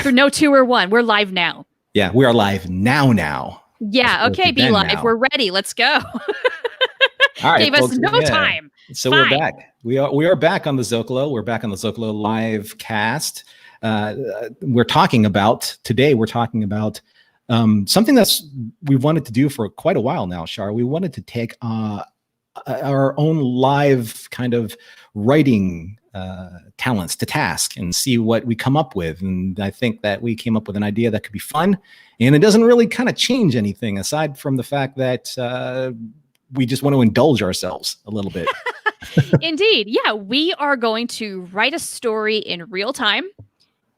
For no 2 or 1, we're live now. Yeah, we are live now. Yeah, okay, be live. Now. We're ready. Let's go. All right, Gave folks, us no time. So Fine. We're back. We are back on the Zócalo. We're back on the Zócalo live cast. Today we're talking about something we've wanted to do for quite a while now, Char. We wanted to take our own live kind of writing talents to task and see what we come up with. And I think that we came up with an idea that could be fun, and it doesn't really kind of change anything aside from the fact that we just want to indulge ourselves a little bit. Indeed. Yeah, we are going to write a story in real time.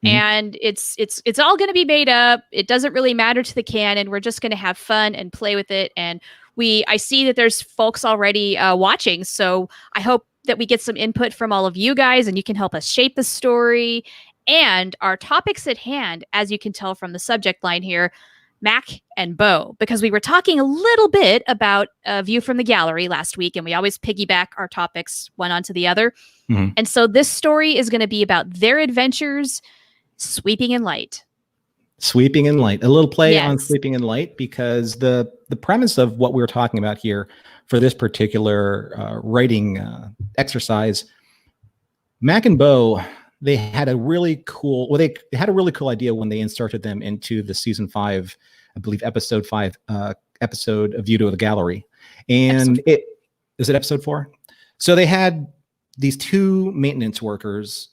And it's all going to be made up. It doesn't really matter to the canon. We're just going to have fun and play with it. And I see that there's folks already watching. So I hope that we get some input from all of you guys and you can help us shape the story. And our topics at hand, as you can tell from the subject line here, Mack and Bo, because we were talking a little bit about a view from the gallery last week, and we always piggyback our topics one onto the other. And so this story is going to be about their adventures sweeping in light. Sweeping in light. A little play on sweeping in light, because the premise of what we're talking about here for this particular writing exercise, Mack and Bo, they had a really cool idea when they inserted them into the season 5, I believe episode 5 episode of View to the Gallery. And is it episode 4? So they had these 2 maintenance workers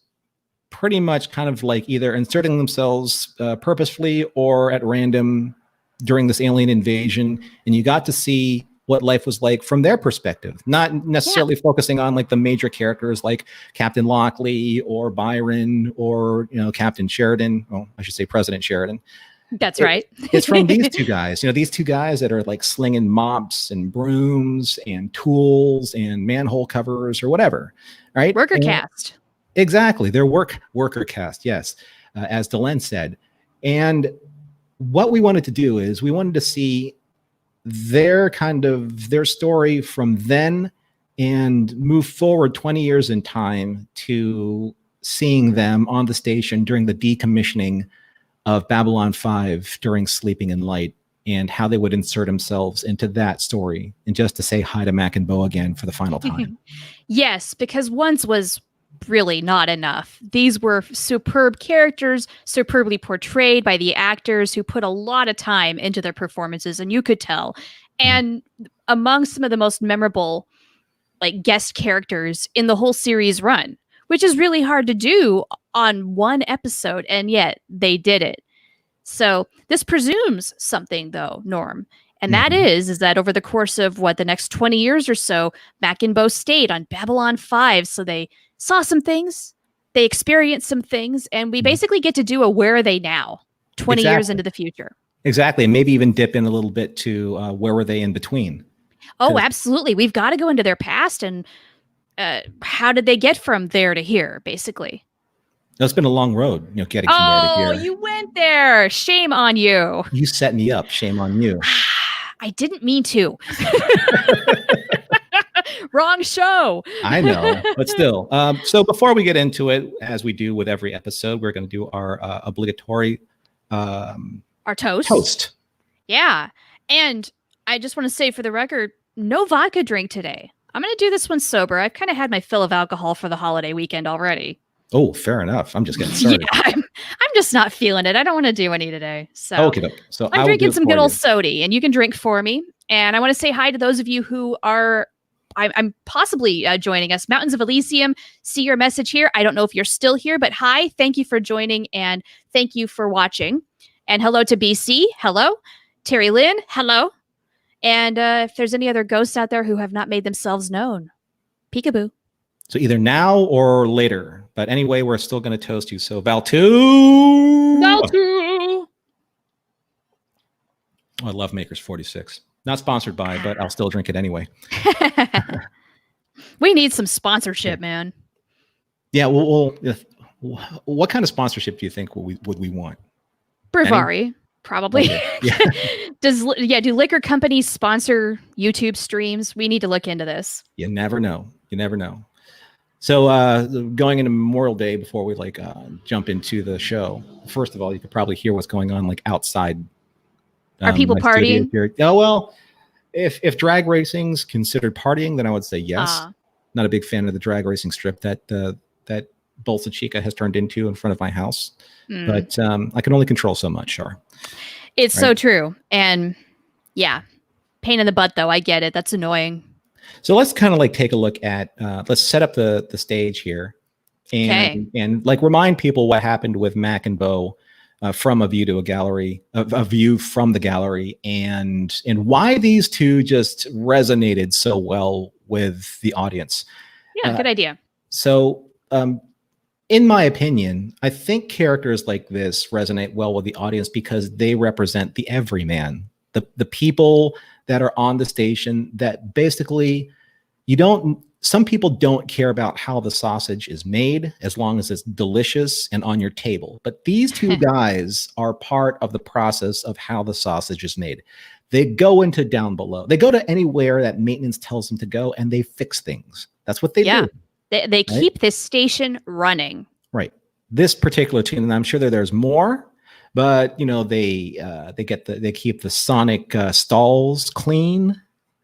pretty much kind of like either inserting themselves purposefully or at random during this alien invasion. And you got to see what life was like from their perspective, not necessarily focusing on like the major characters like Captain Lockley or Byron or, Captain Sheridan. Well, I should say President Sheridan. That's right. It's from these 2 guys, these 2 guys that are like slinging mops and brooms and tools and manhole covers or whatever. Right. Worker cast. Exactly. Their worker cast. Yes. As Delenn said. And what we wanted to do is we wanted to see their story from then and move forward 20 years in time to seeing them on the station during the decommissioning of Babylon 5 during Sleeping in Light, and how they would insert themselves into that story, and just to say hi to Mack and Bo again for the final time. Yes, because once was really not enough. These were superb characters, superbly portrayed by the actors who put a lot of time into their performances, and you could tell. And among some of the most memorable guest characters in the whole series run, which is really hard to do on one episode, and yet they did it. So this presumes something though, Norm. And that is that over the course of the next 20 years or so, Mack and Bo stayed on Babylon 5. So they saw some things, they experienced some things, and we basically get to do a where are they now, 20 years into the future. Exactly. And maybe even dip in a little bit to where were they in between. Oh, absolutely. We've got to go into their past and how did they get from there to here, basically. It's been a long road, getting from there to here. Oh, you went there. Shame on you. You set me up. Shame on you. I didn't mean to. Wrong show. I know, but still. So before we get into it, as we do with every episode, we're going to do our obligatory our toast. Toast. Yeah. And I just want to say for the record, no vodka drink today. I'm going to do this one sober. I've kind of had my fill of alcohol for the holiday weekend already. Oh, fair enough. I'm just getting started. Yeah, I'm just not feeling it. I don't want to do any today. So, okay. So I'm drinking some good old sody, and you can drink for me. And I want to say hi to those of you who are I'm possibly joining us. Mountains of Elysium, see your message here. I don't know if you're still here, but hi. Thank you for joining, and thank you for watching. And hello to BC. Hello. Terry Lynn. Hello. And if there's any other ghosts out there who have not made themselves known, peekaboo. So either now or later. But anyway, we're still going to toast you. So Valtu. Valtu. Oh, I love Maker's 46. Not sponsored by, but I'll still drink it anyway. We need some sponsorship, man. Yeah. Well, what kind of sponsorship do you think would we want? Brevari, probably. Okay. Yeah. Do liquor companies sponsor YouTube streams? We need to look into this. You never know. So going into Memorial Day, before we jump into the show, first of all, you could probably hear what's going on outside. Are people partying? Here. Oh, well, if drag racing's considered partying, then I would say yes. Not a big fan of the drag racing strip that Bolsa Chica has turned into in front of my house. But I can only control so much, Char. It's so true. And yeah, pain in the butt, though. I get it. That's annoying. So let's kind of take a look at, let's set up the stage here and remind people what happened with Mack and Bo from a view to a gallery, a view from the gallery, and why these two just resonated so well with the audience. Yeah, good idea. So in my opinion, I think characters like this resonate well with the audience because they represent the everyman, the people that are on the station that basically some people don't care about how the sausage is made as long as it's delicious and on your table. But these two guys are part of the process of how the sausage is made. They go into down below. They go to anywhere that maintenance tells them to go and they fix things. That's what they do. They keep this station running. Right. This particular team, and I'm sure there's more, but they keep the sonic stalls clean,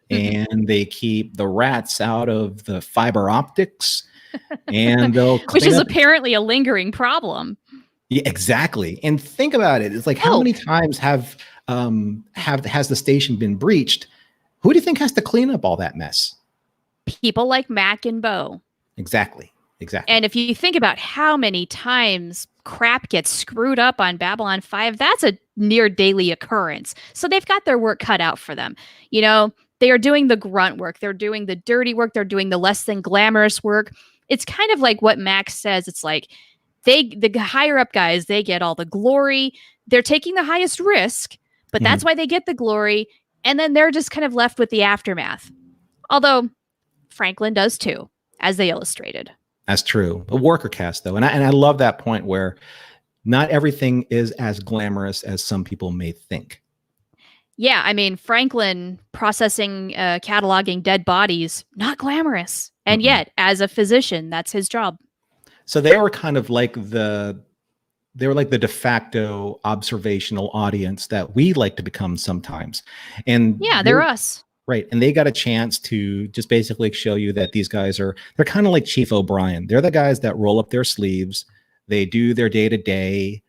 and they keep the rats out of the fiber optics, and they'll which is apparently a lingering problem. Yeah, exactly. And think about it. It's like how many times has the station been breached? Who do you think has to clean up all that mess? People like Mack and Bo. Exactly. And if you think about how many times crap gets screwed up on Babylon 5, that's a near daily occurrence. So they've got their work cut out for them. They are doing the grunt work. They're doing the dirty work. They're doing the less than glamorous work. It's kind of like what Max says. It's like the higher up guys, they get all the glory. They're taking the highest risk, but that's why they get the glory. And then they're just kind of left with the aftermath. Although Franklin does too, as they illustrated. That's true. A worker cast, though. And I love that point where not everything is as glamorous as some people may think. Yeah, I mean, Franklin processing, cataloging dead bodies, not glamorous. And yet, as a physician, that's his job. So they were kind of like the de facto observational audience that we like to become sometimes. And yeah, they're us. Right. And they got a chance to just basically show you that these guys they're kind of like Chief O'Brien. They're the guys that roll up their sleeves. They do their day to day.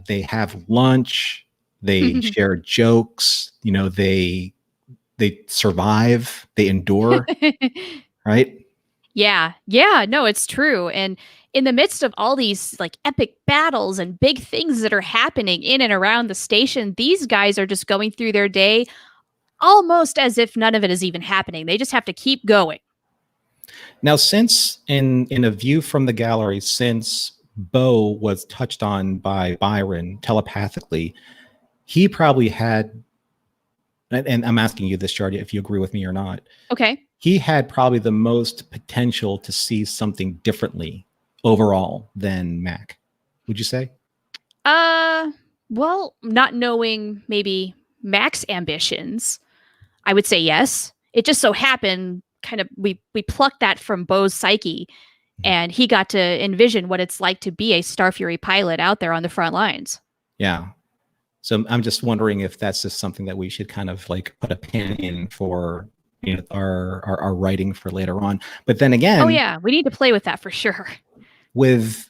They have lunch. They share jokes. They survive. They endure. Right. Yeah. No, it's true. And in the midst of all these epic battles and big things that are happening in and around the station, these guys are just going through their day almost as if none of it is even happening. They just have to keep going. Now, since in a view from the gallery, since Bo was touched on by Byron telepathically, he probably had, and I'm asking you this, Charlynn, if you agree with me or not. Okay. He had probably the most potential to see something differently overall than Mac. Would you say? Well, not knowing maybe Mac's ambitions, I would say yes. It just so happened we plucked that from Bo's psyche, and he got to envision what it's like to be a Star Fury pilot out there on the front lines. Yeah. So I'm just wondering if that's just something that we should kind of put a pin in for our writing for later on. But then again, oh yeah, we need to play with that for sure. With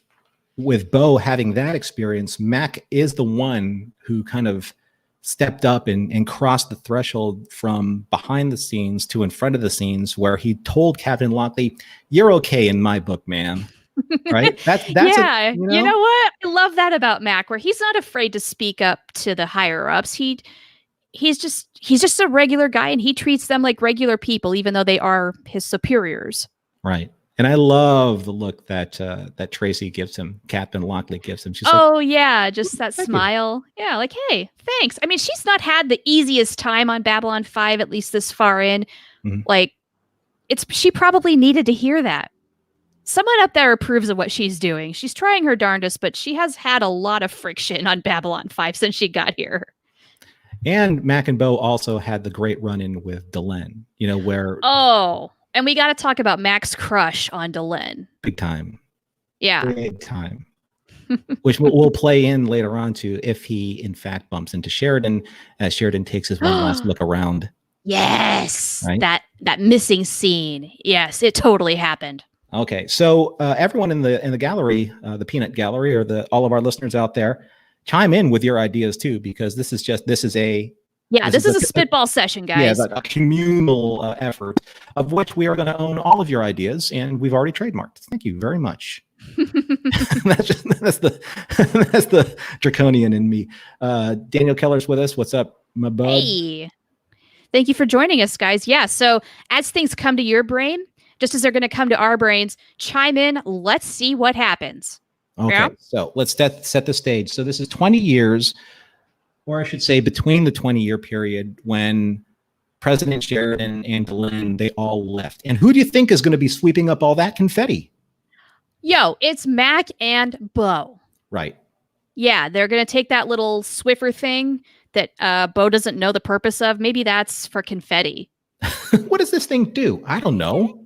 Bo having that experience, Mac is the one who kind of stepped up and crossed the threshold from behind the scenes to in front of the scenes, where he told Captain Lockley, "You're okay in my book, man." Right? That's yeah. You know what? I love that about Mac, where he's not afraid to speak up to the higher ups. He's just a regular guy, and he treats them like regular people, even though they are his superiors. Right. And I love the look that Tracy gives him, Captain Lockley gives him. She's yeah, just that smile. You. Yeah, like, hey, thanks. I mean, she's not had the easiest time on Babylon 5, at least this far in. She probably needed to hear that. Someone up there approves of what she's doing. She's trying her darndest, but she has had a lot of friction on Babylon 5 since she got here. And Mack and Bo also had the great run-in with Delenn, where... Oh, And we got to talk about Mack's crush on Delenn. Big time. Yeah. Big time. Which we'll play in later on to if he, in fact, bumps into Sheridan as Sheridan takes his one last look around. Yes. Right? That missing scene. Yes, it totally happened. Okay. So everyone in the gallery, the Peanut Gallery, or all of our listeners out there, chime in with your ideas too, because this is a spitball session, guys. Yeah, a communal effort of which we are going to own all of your ideas, and we've already trademarked. Thank you very much. that's the draconian in me. Daniel Keller's with us. What's up, my bud? Hey, thank you for joining us, guys. Yeah. So as things come to your brain, just as they're going to come to our brains, chime in. Let's see what happens. Okay. Yeah? So let's set the stage. So this is 20 years. Or I should say between the 20-year period when President Sheridan and Delenn, they all left. And who do you think is going to be sweeping up all that confetti? Yo, it's Mack and Bo. Right. Yeah, they're going to take that little Swiffer thing that Bo doesn't know the purpose of. Maybe that's for confetti. What does this thing do? I don't know.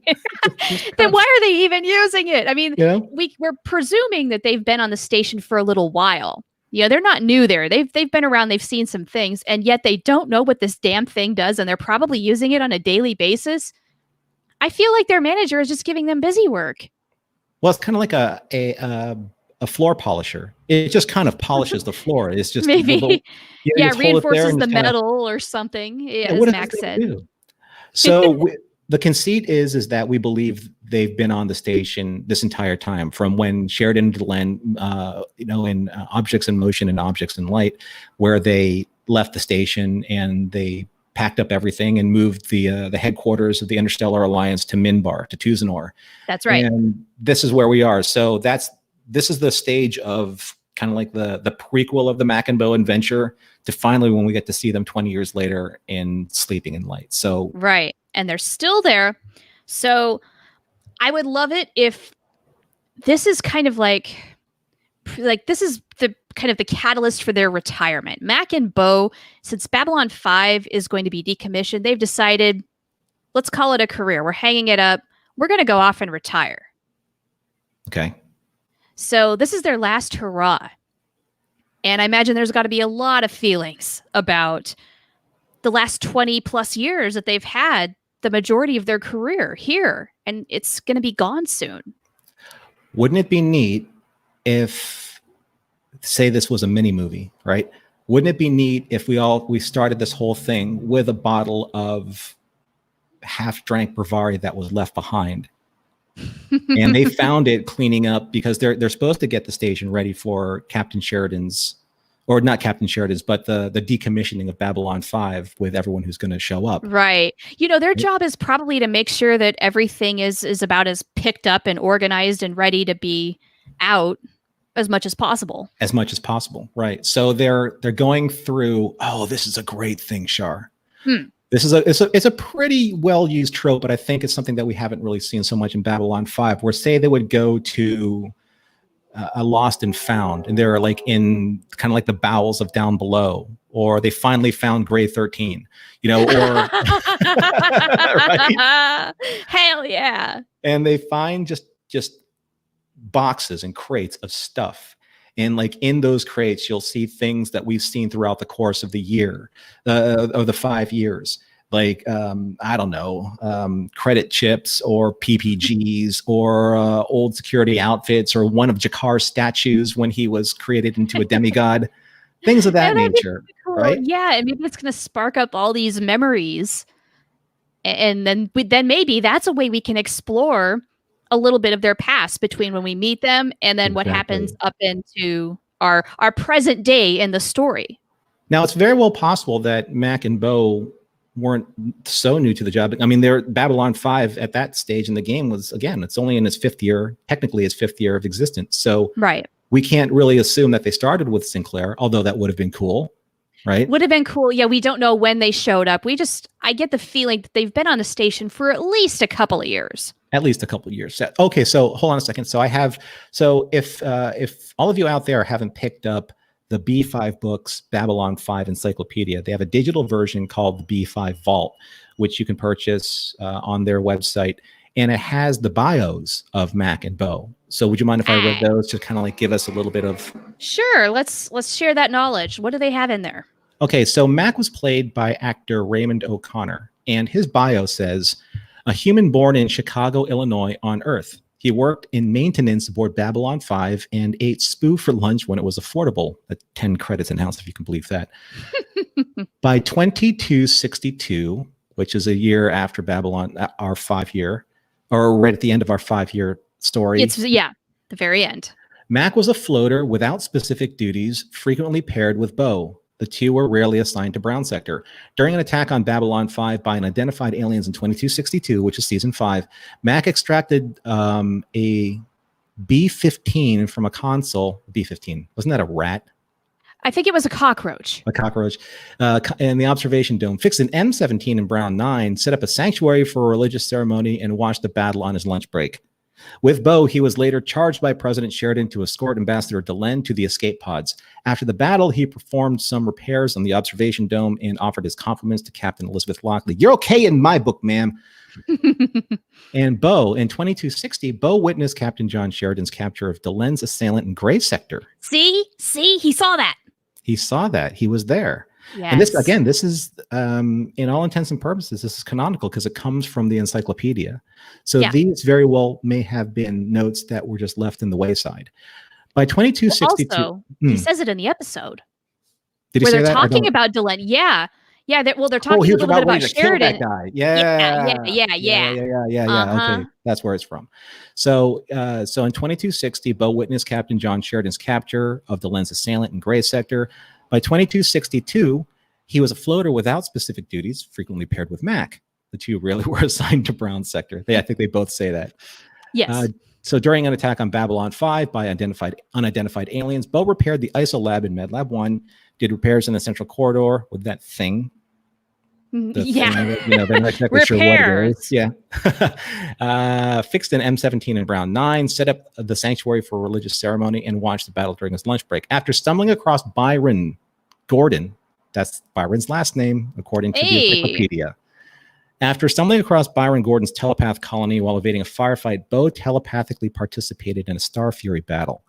Then why are they even using it? I mean, we're presuming that they've been on the station for a little while. Yeah, they're not new there. They've been around. They've seen some things, and yet they don't know what this damn thing does, and they're probably using it on a daily basis. I feel like their manager is just giving them busy work. Well, it's kind of like a floor polisher. It just kind of polishes the floor. It's just maybe reinforces the metal or something. Yeah, as Max said. So the conceit is that we believe they've been on the station this entire time, from when Sheridan and Delenn, in Objects in Motion and Objects in Light, where they left the station and they packed up everything and moved the headquarters of the Interstellar Alliance to Minbar, to Tuzanor. That's right. And this is where we are. So this is the stage of kind of like the prequel of the Mack and Bo adventure to finally when we get to see them 20 years later in Sleeping in Light. So right. And they're still there. So I would love it if this is kind of like this is the kind of the catalyst for their retirement. Mack and Bo, since Babylon 5 is going to be decommissioned, they've decided, let's call it a career. We're hanging it up. We're going to go off and retire. Okay. So this is their last hurrah. And I imagine there's got to be a lot of feelings about the last 20 plus years that they've had the majority of their career here, and it's going to be gone soon. Wouldn't it be neat if, say this was a mini movie, right? Wouldn't it be neat if we started this whole thing with a bottle of half-drank Bravari that was left behind, and they found it cleaning up because they're supposed to get the station ready for Captain Sheridan's, or not Captain Sheridan's, but the decommissioning of Babylon 5 with everyone who's going to show up. Right. Their job is probably to make sure that everything is about as picked up and organized and ready to be out as much as possible. As much as possible. Right. So they're going through, this is a great thing, Shar. This is it's a pretty well used trope, but I think it's something that we haven't really seen so much in Babylon 5, where say they would go to a lost and found, and they're like in kind of like the bowels of Down Below, or they finally found Grey 13, or right? Hell yeah. And they find just boxes and crates of stuff. And like in those crates, you'll see things that we've seen throughout the course of the year, of the 5 years. Like, I don't know, credit chips or PPGs or old security outfits or one of Jakar's statues when he was created into a demigod, things of that nature. Cool. Right? Yeah. And maybe it's going to spark up all these memories. And then maybe that's a way we can explore a little bit of their past between when we meet them and then what happens up into our present day in the story. Now, it's very well possible that Mack and Bo weren't so new to the job. I mean, Babylon 5 at that stage in the game was, again, it's only in its fifth year of existence. So right. We can't really assume that they started with Sinclair, although that would have been cool. Right. Would have been cool. Yeah. We don't know when they showed up. I get the feeling that they've been on the station for at least a couple of years. At least a couple of years. Okay. So hold on a second. So if all of you out there haven't picked up the B5 books, Babylon 5 Encyclopedia. They have a digital version called the B5 Vault, which you can purchase on their website. And it has the bios of Mack and Bo. So would you mind if I read those to kind of like give us a little bit of... Sure. Let's share that knowledge. What do they have in there? Okay, so Mack was played by actor Raymond O'Connor, and his bio says, a human born in Chicago, Illinois on Earth. He worked in maintenance aboard Babylon 5 and ate Spoo for lunch when it was affordable. 10 credits in-house, if you can believe that. By 2262, which is a year after Babylon, our 5-year, or right at the end of our 5-year story. It's, the very end. Mack was a floater without specific duties, frequently paired with Bo. The two were rarely assigned to Brown Sector. During an attack on Babylon 5 by unidentified aliens in 2262, which is season 5, Mack extracted a B-15 from a console. B-15. Wasn't that a rat? I think it was a cockroach. A cockroach. In the observation dome. Fixed an M-17 in Brown 9, set up a sanctuary for a religious ceremony, and watched the battle on his lunch break. With Bo, he was later charged by President Sheridan to escort Ambassador Delenn to the escape pods. After the battle, he performed some repairs on the observation dome and offered his compliments to Captain Elizabeth Lockley. You're okay in my book, ma'am. And Bo, in 2260, Bo witnessed Captain John Sheridan's capture of Delenn's assailant in Gray Sector. See, he saw that. He saw that. He was there. Yes. And this, again, this is, in all intents and purposes, this is canonical because it comes from the encyclopedia. So these very well may have been notes that were just left in the wayside. By 2262... Also, he says it in the episode. Did he where say they're that? talking about Delenn. Yeah. They're talking a little bit about Sheridan. That guy. Yeah. Okay, that's where it's from. So in 2260, Bo witnessed Captain John Sheridan's capture of Delenn's assailant in Gray Sector. By 2262, he was a floater without specific duties, frequently paired with Mack. The two really were assigned to Brown Sector. I think they both say that. Yes. So during an attack on Babylon 5 by unidentified aliens, Bo repaired the ISO lab in MedLab 1, did repairs in the central corridor with that thing. Thing that, they're not exactly sure what it is. Yeah. Fixed an M17 in Brown 9, set up the sanctuary for a religious ceremony, and watched the battle during his lunch break. After stumbling across Byron Gordon, that's Byron's last name, according to the Encyclopedia. After stumbling across Byron Gordon's telepath colony while evading a firefight, Bo telepathically participated in a Star Fury battle.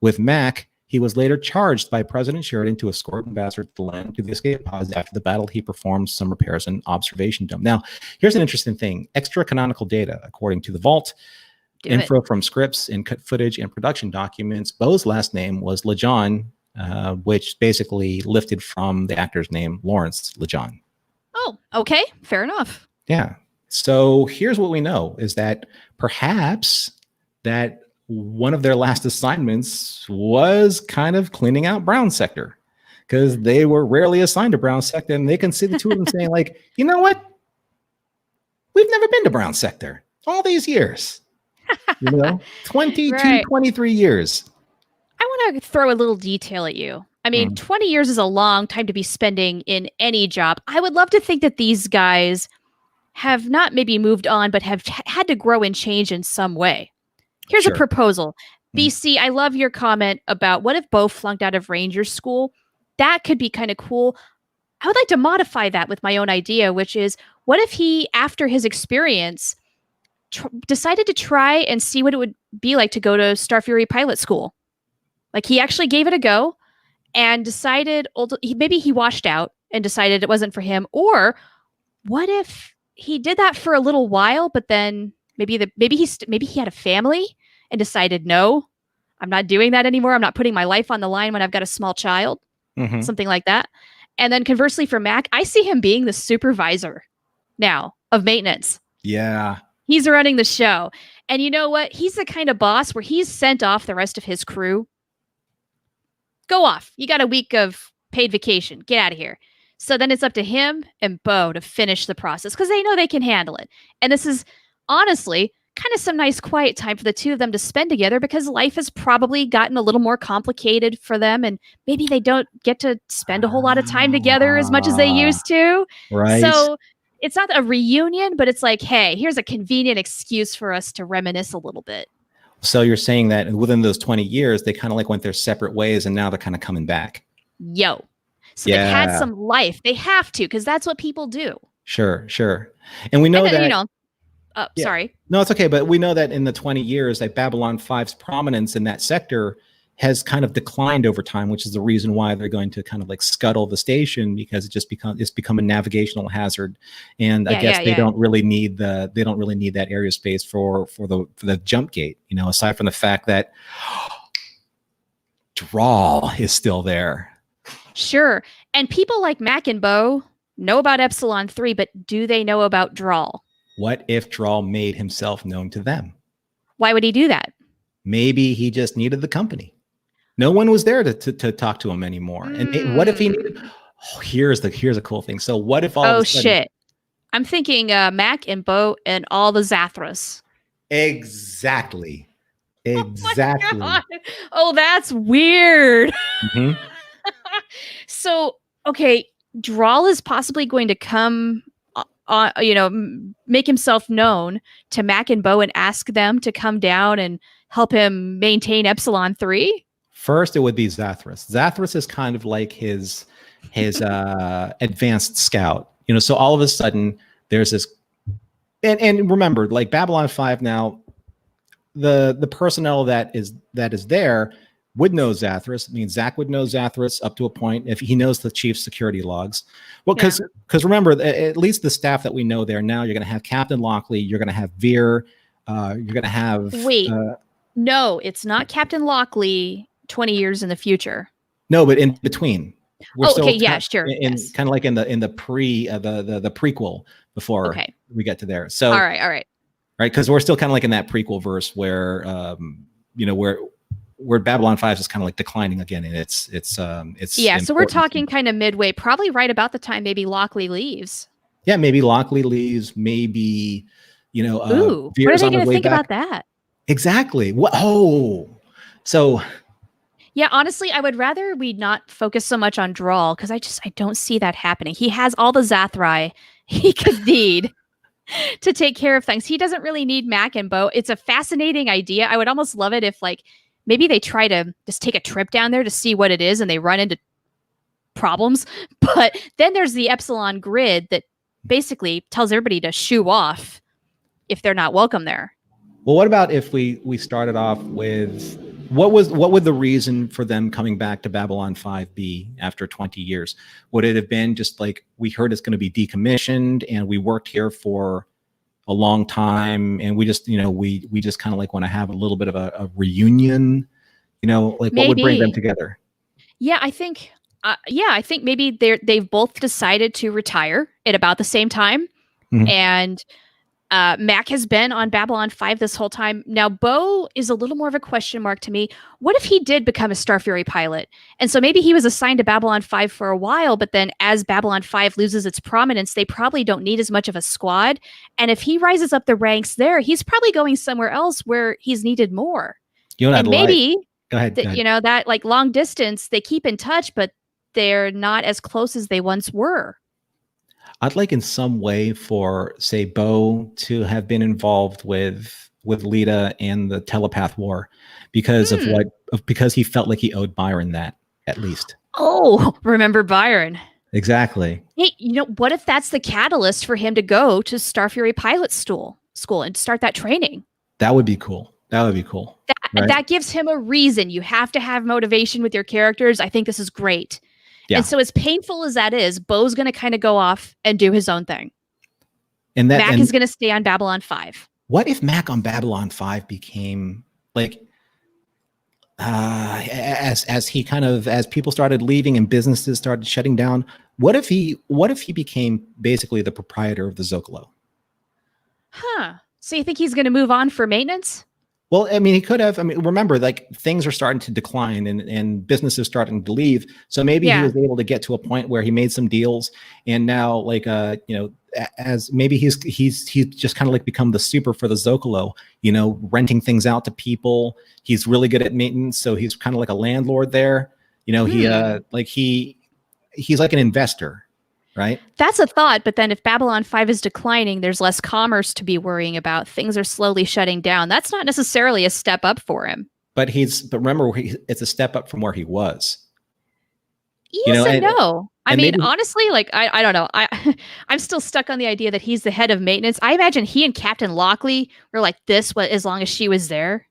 With Mack, he was later charged by President Sheridan to escort Ambassador Delenn to the escape pods. After the battle, he performed some repairs in observation dome. Now, here's an interesting thing. Extra canonical data, according to the Vault, info from scripts and cut footage and production documents. Bo's last name was LeJohn, which basically lifted from the actor's name, Lawrence LeJohn. Oh, okay. Fair enough. Yeah. So here's what we know is that perhaps that one of their last assignments was kind of cleaning out Brown Sector because they were rarely assigned to Brown Sector, and they can see the two of them saying like, you know what? We've never been to Brown Sector all these years, 23 years. I want to throw a little detail at you. I mean, 20 years is a long time to be spending in any job. I would love to think that these guys have not maybe moved on, but have had to grow and change in some way. Here's a proposal. BC, I love your comment about what if Bo flunked out of Ranger School? That could be kind of cool. I would like to modify that with my own idea, which is what if he, after his experience, decided to try and see what it would be like to go to Star Fury pilot school? Like he actually gave it a go and decided, maybe he washed out and decided it wasn't for him. Or what if he did that for a little while, but then maybe he had a family and decided, no, I'm not doing that anymore. I'm not putting my life on the line when I've got a small child, something like that. And then conversely for Mack, I see him being the supervisor now of maintenance. Yeah. He's running the show. And you know what? He's the kind of boss where he's sent off the rest of his crew. Go off. You got a week of paid vacation. Get out of here. So then it's up to him and Bo to finish the process because they know they can handle it. And this is honestly kind of some nice quiet time for the two of them to spend together because life has probably gotten a little more complicated for them and maybe they don't get to spend a whole lot of time together as much as they used to. Right. So it's not a reunion, but it's like, hey, here's a convenient excuse for us to reminisce a little bit. So you're saying that within those 20 years, they kind of like went their separate ways, and now they're kind of coming back. Yo. So they had some life. They have to, because that's what people do. Sure. And we know that, you know, sorry. No, it's okay. But we know that in the 20 years that Babylon 5's prominence in that sector has kind of declined over time, which is the reason why they're going to kind of like scuttle the station, because it's become a navigational hazard. And I guess they don't really need that area space for the jump gate, you know, aside from the fact that Drawl is still there. Sure. And people like Mack and Bo know about Epsilon 3, but do they know about Drawl? What if Drawl made himself known to them? Why would he do that? Maybe he just needed the company. No one was there to talk to him anymore. And what if he needed? Oh, here's a cool thing. So what if all? Oh shit! I'm thinking Mack and Bo and all the Zathras. Exactly. Oh, that's weird. So okay, Drawl is possibly going to come, make himself known to Mack and Bo and ask them to come down and help him maintain Epsilon 3. First, it would be Zathras. Zathras is kind of like his advanced scout. You know, so all of a sudden there's this, and remember, like Babylon 5 now, the personnel that is there would know Zathras. I mean, Zach would know Zathras up to a point if he knows the chief's security logs. Well, because remember, at least the staff that we know there now, you're going to have Captain Lockley, you're going to have Veer, you're going to have. Wait, no, it's not Captain Lockley. 20 years in the future. No, but in between. We're okay, yeah, sure. Kind of like in the the prequel before we get to there. So all right, because we're still kind of like in that prequel verse where where Babylon 5 is kind of like declining again, and it's yeah. So we're talking kind of midway, probably right about the time maybe Lockley leaves. Yeah, maybe Lockley leaves. Maybe ooh, what are they going to think about that? Exactly. What? Oh, so. Yeah, honestly, I would rather we not focus so much on Drawl, because I don't see that happening. He has all the Zathrai he could need to take care of things. He doesn't really need Mack and Bo. It's a fascinating idea. I would almost love it if like maybe they try to just take a trip down there to see what it is and they run into problems. But then there's the Epsilon grid that basically tells everybody to shoo off if they're not welcome there. Well, what about if we started off with what would the reason for them coming back to Babylon 5 be after 20 years? Would it have been just like, we heard it's going to be decommissioned and we worked here for a long time and we just, we just kind of like want to have a little bit of a reunion, like maybe. What would bring them together? Yeah, I think maybe they've both decided to retire at about the same time. Mm-hmm. And Mack has been on Babylon 5 this whole time. Now, Bo is a little more of a question mark to me. What if he did become a Starfury pilot? And so maybe he was assigned to Babylon 5 for a while, but then as Babylon 5 loses its prominence, they probably don't need as much of a squad. And if he rises up the ranks there, he's probably going somewhere else where he's needed more. And maybe, go ahead. That like long distance, they keep in touch, but they're not as close as they once were. I'd like in some way for, say, Bo to have been involved with Lita and the telepath war because because he felt like he owed Byron that, at least. Oh, remember Byron. Exactly. Hey, what if that's the catalyst for him to go to Starfury pilot school and start that training? That would be cool. That gives him a reason. You have to have motivation with your characters. I think this is great. Yeah. And so as painful as that is, Bo's going to kind of go off and do his own thing. And Mack is going to stay on Babylon 5. What if Mack on Babylon 5 became like, as people started leaving and businesses started shutting down, what if he became basically the proprietor of the Zócalo? Huh. So you think he's going to move on for maintenance? Well, I mean, he could have. I mean, remember, like things are starting to decline and businesses starting to leave. So maybe he was able to get to a point where he made some deals, and now, like, as maybe he's just kind of like become the super for the Zócalo. Renting things out to people. He's really good at maintenance, so he's kind of like a landlord there. He's like an investor. right? That's a thought, but then if Babylon 5 is declining, there's less commerce to be worrying about. Things are slowly shutting down. That's not necessarily a step up for him. But remember, it's a step up from where he was. Yes and no. I mean, honestly, like I don't know. I'm still stuck on the idea that he's the head of maintenance. I imagine he and Captain Lockley were like this as long as she was there.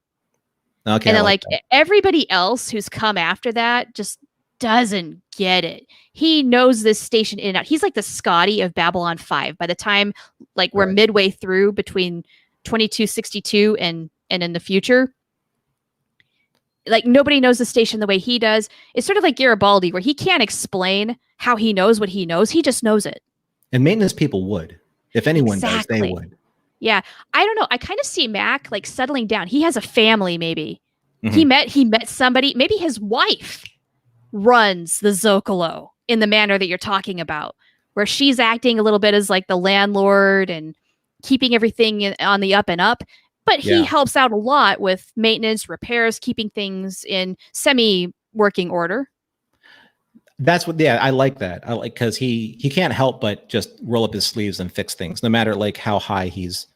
Okay. And then like everybody else who's come after that just doesn't get it. He knows this station in and out. He's like the Scotty of Babylon 5. By the time like we're midway through between 2262 and in the future, like nobody knows the station the way he does. It's sort of like Garibaldi, where he can't explain how he knows what he knows. He just knows it. And maintenance people would. If anyone does, they would. Yeah. I don't know. I kind of see Mack like settling down. He has a family, maybe. Mm-hmm. He met somebody. Maybe his wife runs the Zócalo in the manner that you're talking about, where she's acting a little bit as like the landlord and keeping everything on the up and up. But he helps out a lot with maintenance, repairs, keeping things in semi-working order. That's what, I like that. I like, because he can't help but just roll up his sleeves and fix things, no matter like how high he's.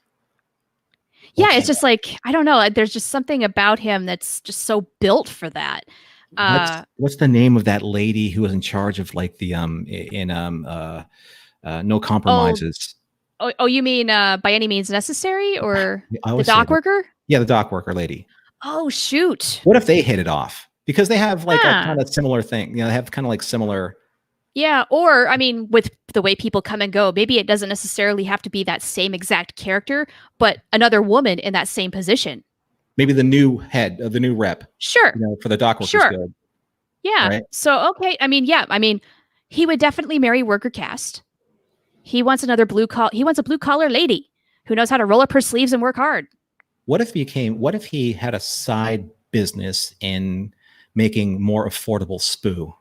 Yeah, it's just like, I don't know. There's just something about him that's just so built for that. What's the name of that lady who was in charge of like the No Compromises? Oh, you mean By Any Means Necessary, or the dock worker? Yeah, the dock worker lady. Oh, shoot. What if they hit it off? Because they have like a kind of similar thing. You know, they have kind of like similar. Yeah, or I mean, with the way people come and go, maybe it doesn't necessarily have to be that same exact character, but another woman in that same position. Maybe the new head, the new rep. Sure. You know, for the dock workers guild. Yeah. Right? So, okay. I mean, he would definitely marry worker caste. He wants a blue collar lady who knows how to roll up her sleeves and work hard. What if he had a side business in making more affordable Spoo?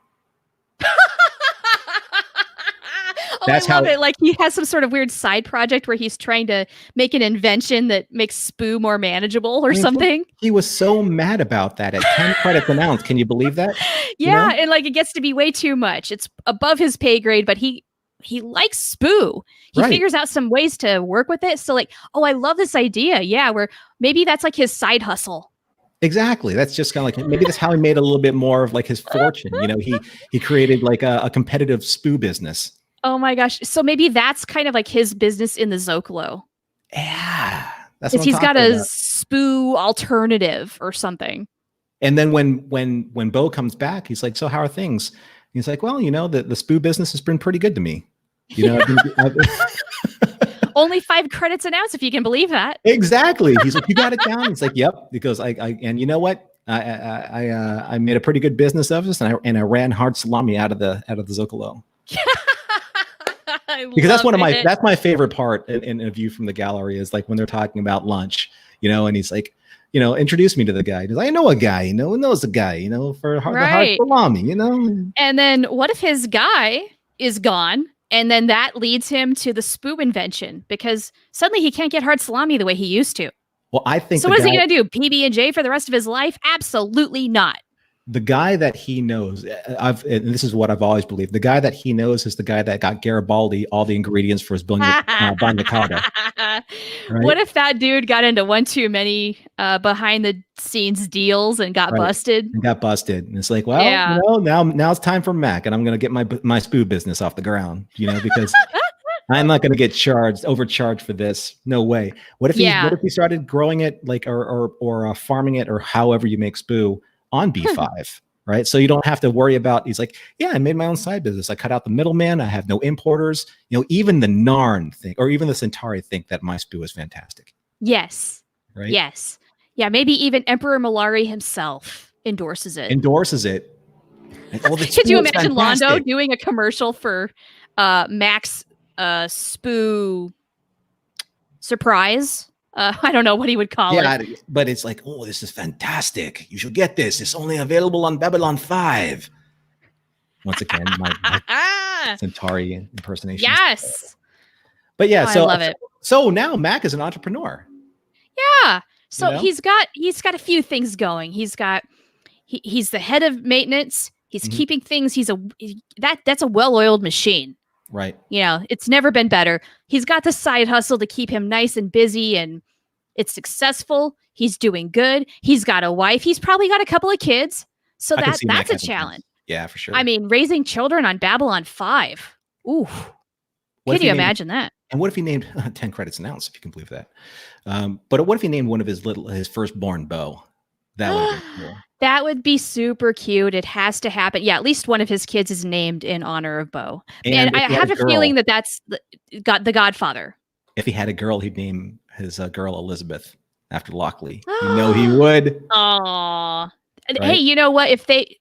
I love it. Like he has some sort of weird side project where he's trying to make an invention that makes Spoo more manageable or something. He was so mad about that at 10 credits announced. Can you believe that? Yeah. And like, it gets to be way too much. It's above his pay grade, but he likes Spoo. He figures out some ways to work with it. So like, oh, I love this idea. Yeah. Where maybe that's like his side hustle. Exactly. That's just kind of like, maybe that's how he made a little bit more of like his fortune. You know, he created like a competitive Spoo business. Oh my gosh. So maybe that's kind of like his business in the Zócalo. Yeah. That's what he's got a Spoo alternative or something. And then when Bo comes back, he's like, so how are things? He's like, well, you know, the Spoo business has been pretty good to me. You know, only 5 credits announced, if you can believe that. Exactly. He's like, you got it down. He's like, yep. Because and you know what? I made a pretty good business of this, and I ran hard salami out of the Zócalo. Because that's my favorite part in A View from the Gallery is like when they're talking about lunch, you know, and he's like, you know, introduce me to the guy. He's like, I know a guy, you know, who knows a guy, you know, for the hard salami, you know. And then what if his guy is gone, and then that leads him to the Spoo invention, because suddenly he can't get hard salami the way he used to. Well, I think so. What is he going to do? PB&J for the rest of his life? Absolutely not. The guy that he knows, and this is what I've always believed, the guy that he knows is the guy that got Garibaldi all the ingredients for his bagna. Right? What if that dude got into one too many behind the scenes deals and got busted? And it's like, well, you know, now it's time for Mack, and I'm going to get my Spoo business off the ground, you know, because I'm not going to get overcharged for this. No way. What if he started growing it like or farming it, or however you make Spoo on B5, right? So you don't have to worry about, he's like, yeah, I made my own side business. I cut out the middleman. I have no importers. You know, even the Narn think, or even the Centauri think that my Spoo is fantastic. Yes. Right? Yes. Yeah, maybe even Emperor Malari himself endorses it. And could you imagine Londo doing a commercial for Mack's Spoo surprise? I don't know what he would call it. But it's like, oh, this is fantastic. You should get this. It's only available on Babylon 5. Once again, my Centauri impersonation. Yes. But yeah, I love it. So now Mack is an entrepreneur. Yeah. So he's got a few things going. He's the head of maintenance. He's keeping things. That's a well-oiled machine. Right. You know, it's never been better. He's got the side hustle to keep him nice and busy, and it's successful. He's doing good. He's got a wife. He's probably got a couple of kids. So that's a challenge. Yeah, for sure. I mean, raising children on Babylon 5. Ooh. Can you imagine that? And what if he named 10 credits announced, if you can believe that? But what if he named one of his firstborn Bo? That would be cool. That would be super cute. It has to happen. Yeah, at least one of his kids is named in honor of Bo. And I have a feeling that that's the Godfather. If he had a girl, he'd name his girl Elizabeth after Lockley. You know he would. Aw. Right? Hey, you know what?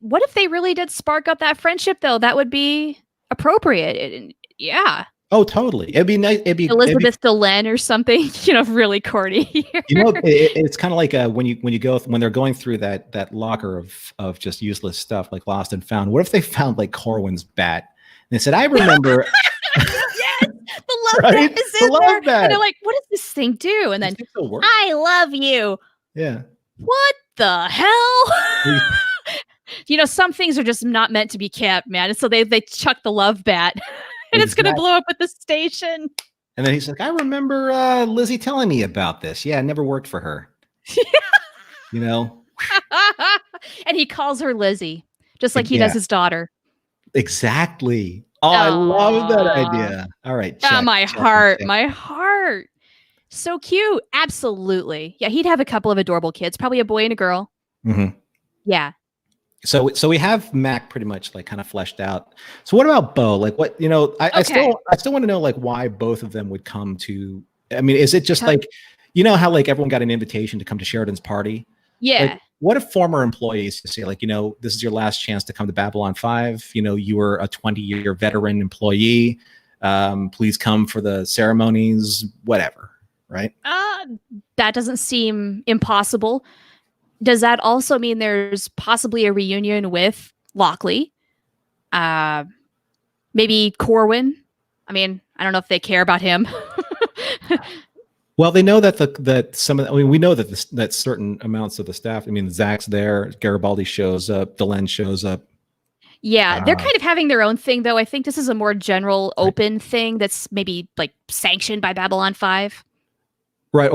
What if they really did spark up that friendship, though? That would be appropriate. Yeah. Oh, totally. It'd be nice. Elizabeth Delenn or something. You know, really corny. You know, it's kind of like when they're going through that locker of just useless stuff like Lost and Found. What if they found like Corwin's bat and they said, "I remember." Yes, the love bat is in there. Bat. And they're like, "What does this thing do?" And then, "I love you." Yeah. What the hell? You know, some things are just not meant to be kept, man. And so they chuck the love bat. And it's going to blow up at the station. And then he's like, I remember Lizzie telling me about this. Yeah, it never worked for her. You know? And he calls her Lizzie, just like he does his daughter. Exactly. Oh, I love that idea. All right. My heart. So cute. Absolutely. Yeah, he'd have a couple of adorable kids, probably a boy and a girl. Mm-hmm. Yeah. So we have Mack pretty much like kind of fleshed out. So what about Bo? Like what, you know, I still want to know like why both of them would come to, I mean, is it just like, you know, how like everyone got an invitation to come to Sheridan's party? Yeah. Like, what if former employees to say like, you know, this is your last chance to come to Babylon 5. You know, you were a 20-year veteran employee. Please come for the ceremonies, whatever. Right. That doesn't seem impossible. Does that also mean there's possibly a reunion with Lockley? Maybe Corwin? I mean, I don't know if they care about him. Well, they know that we know that certain amounts of the staff. I mean, Zach's there, Garibaldi shows up, Delenn shows up. Yeah, they're kind of having their own thing, though. I think this is a more general, open thing that's maybe like sanctioned by Babylon 5. Right,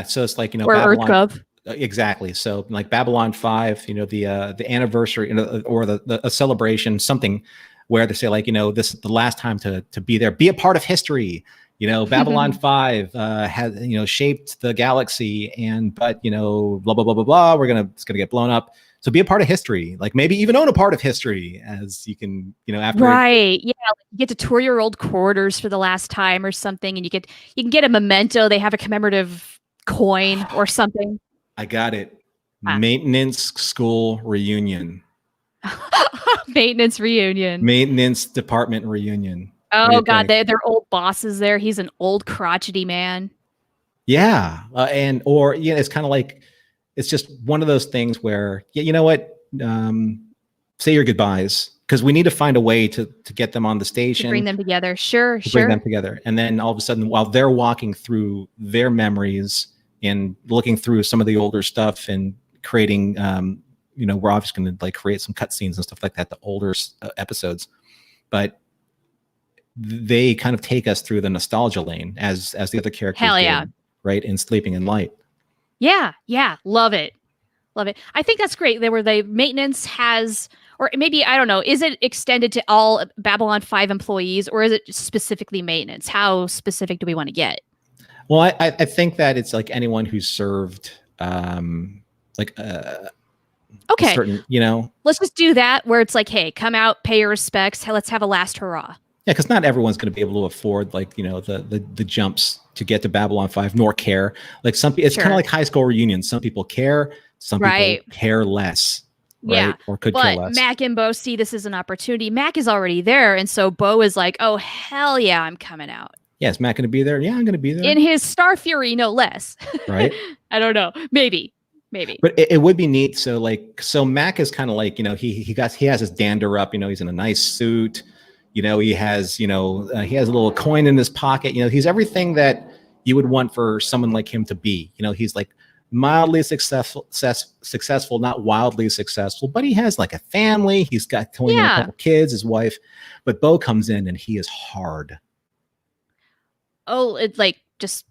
so it's like, you know, or Babylon, EarthGov. Exactly. So like Babylon 5, you know, the anniversary, you know, or a celebration, something where they say like, you know, this is the last time to be there, be a part of history. You know, Babylon 5 has, you know, shaped the galaxy, but you know, blah blah blah blah blah. It's gonna get blown up. So be a part of history, like maybe even own a part of history, as you can, you know, after. Right. Yeah. You get to tour your old quarters for the last time or something, and you can get a memento. They have a commemorative coin or something. I got it. Maintenance school reunion. Maintenance reunion. Maintenance department reunion. Oh God, they're old bosses there. He's an old crotchety man. Yeah, it's kind of like, it's just one of those things where, you know what, say your goodbyes, because we need to find a way to get them on the station, to bring them together. Sure. Bring them together, and then all of a sudden, while they're walking through their memories and looking through some of the older stuff and creating, you know, we're obviously going to like create some cutscenes and stuff like that, the older episodes, but they kind of take us through the nostalgia lane as the other characters. Hell yeah. Did, right, in Sleeping in Light. Yeah, love it. I think that's great. Maintenance has, or maybe, I don't know, is it extended to all Babylon 5 employees, or is it specifically maintenance? How specific do we want to get? Well, I think that it's like anyone who's served, like okay, certain, you know, let's just do that where it's like, hey, come out, pay your respects. Let's have a last hurrah. Yeah, because not everyone's going to be able to afford, like, you know, the jumps to get to Babylon 5, nor care. Like it's kind of like high school reunions. Some people care, some people care less. Right? Yeah, or could care less. Mack and Bo see this as an opportunity. Mack is already there, and so Bo is like, "Oh hell yeah, I'm coming out." Yeah, is Mack going to be there? Yeah, I'm going to be there. In his Star Fury, no less. Right. I don't know. Maybe. But it would be neat. So Mack is kind of like, you know, he has his dander up. You know, he's in a nice suit. You know, he has a little coin in his pocket. You know, he's everything that you would want for someone like him to be. You know, he's like mildly successful, not wildly successful, but he has like a family. He's got a couple kids, his wife. But Bo comes in and he is hard. Oh, it's like just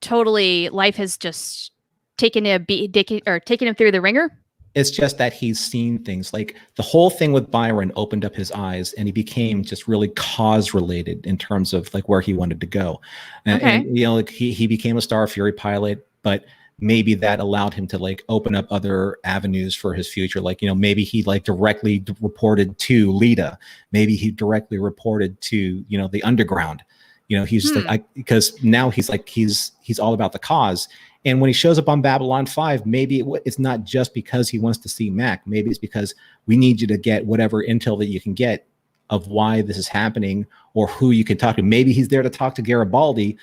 totally life has just taken him through the ringer. It's just that he's seen things. Like the whole thing with Byron opened up his eyes, and he became just really cause related in terms of like where he wanted to go. And you know, like he became a Star Fury pilot, but maybe that allowed him to like open up other avenues for his future. Like, you know, maybe he like directly reported to Lita. Maybe he directly reported to, you know, the underground. You know, he's just like, because now he's like, he's all about the cause. And when he shows up on Babylon 5, maybe it's not just because he wants to see Mack. Maybe it's because we need you to get whatever intel that you can get of why this is happening or who you can talk to. Maybe he's there to talk to Garibaldi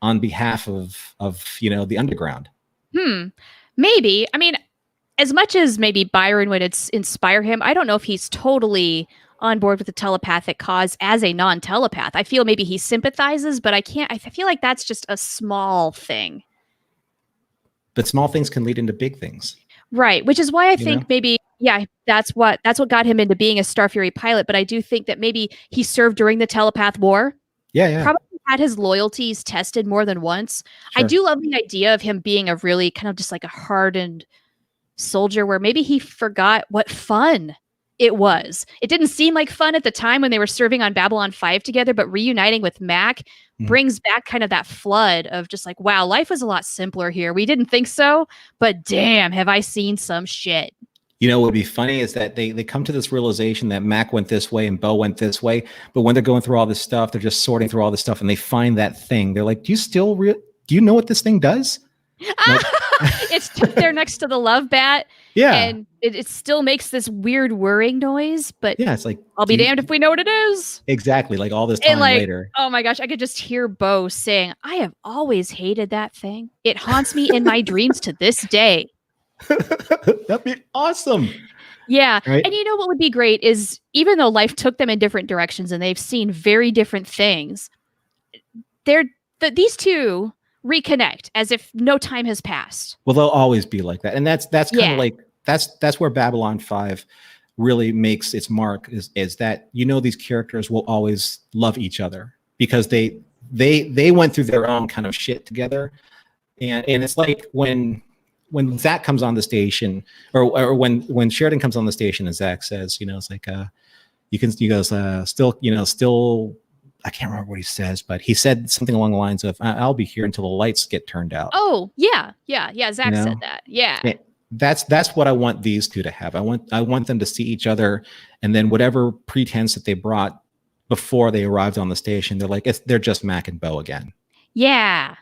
on behalf of you know, the underground. Maybe. I mean, as much as maybe Byron would inspire him, I don't know if he's totally on board with the telepathic cause as a non-telepath. I feel maybe he sympathizes, but I feel like that's just a small thing. But small things can lead into big things. Right. Which is why I think maybe, that's what got him into being a Star Fury pilot. But I do think that maybe he served during the telepath war. Yeah. Probably had his loyalties tested more than once. Sure. I do love the idea of him being a really kind of just like a hardened soldier where maybe he forgot what fun it was. It didn't seem like fun at the time when they were serving on Babylon 5 together, but reuniting with Mack brings back kind of that flood of just like, wow, life was a lot simpler here. We didn't think so, but damn, have I seen some shit. You know, what would be funny is that they come to this realization that Mack went this way and Bo went this way. But when they're going through all this stuff, they're just sorting through all this stuff and they find that thing. They're like, do you know what this thing does? Like, it's there next to the love bat. Yeah. And it still makes this weird whirring noise, but yeah, it's like, I'll be damned if we know what it is. Exactly. Like all this time later. Oh my gosh. I could just hear Bo saying, I have always hated that thing. It haunts me in my dreams to this day. That'd be awesome. Yeah. Right? And you know what would be great is even though life took them in different directions and they've seen very different things, these two reconnect as if no time has passed. Well, they'll always be like that. And that's kind of like, that's where Babylon 5 really makes its mark is that, you know, these characters will always love each other because they went through their own kind of shit together. And it's like when Zach comes on the station or when Sheridan comes on the station and Zach says, you know, it's like, he goes, still, I can't remember what he says, but he said something along the lines of, I'll be here until the lights get turned out. Oh yeah. Zach said that. Yeah. That's what I want these two to have. I want them to see each other, and then whatever pretense that they brought before they arrived on the station, they're like, they're just Mack and Bo again. Yeah.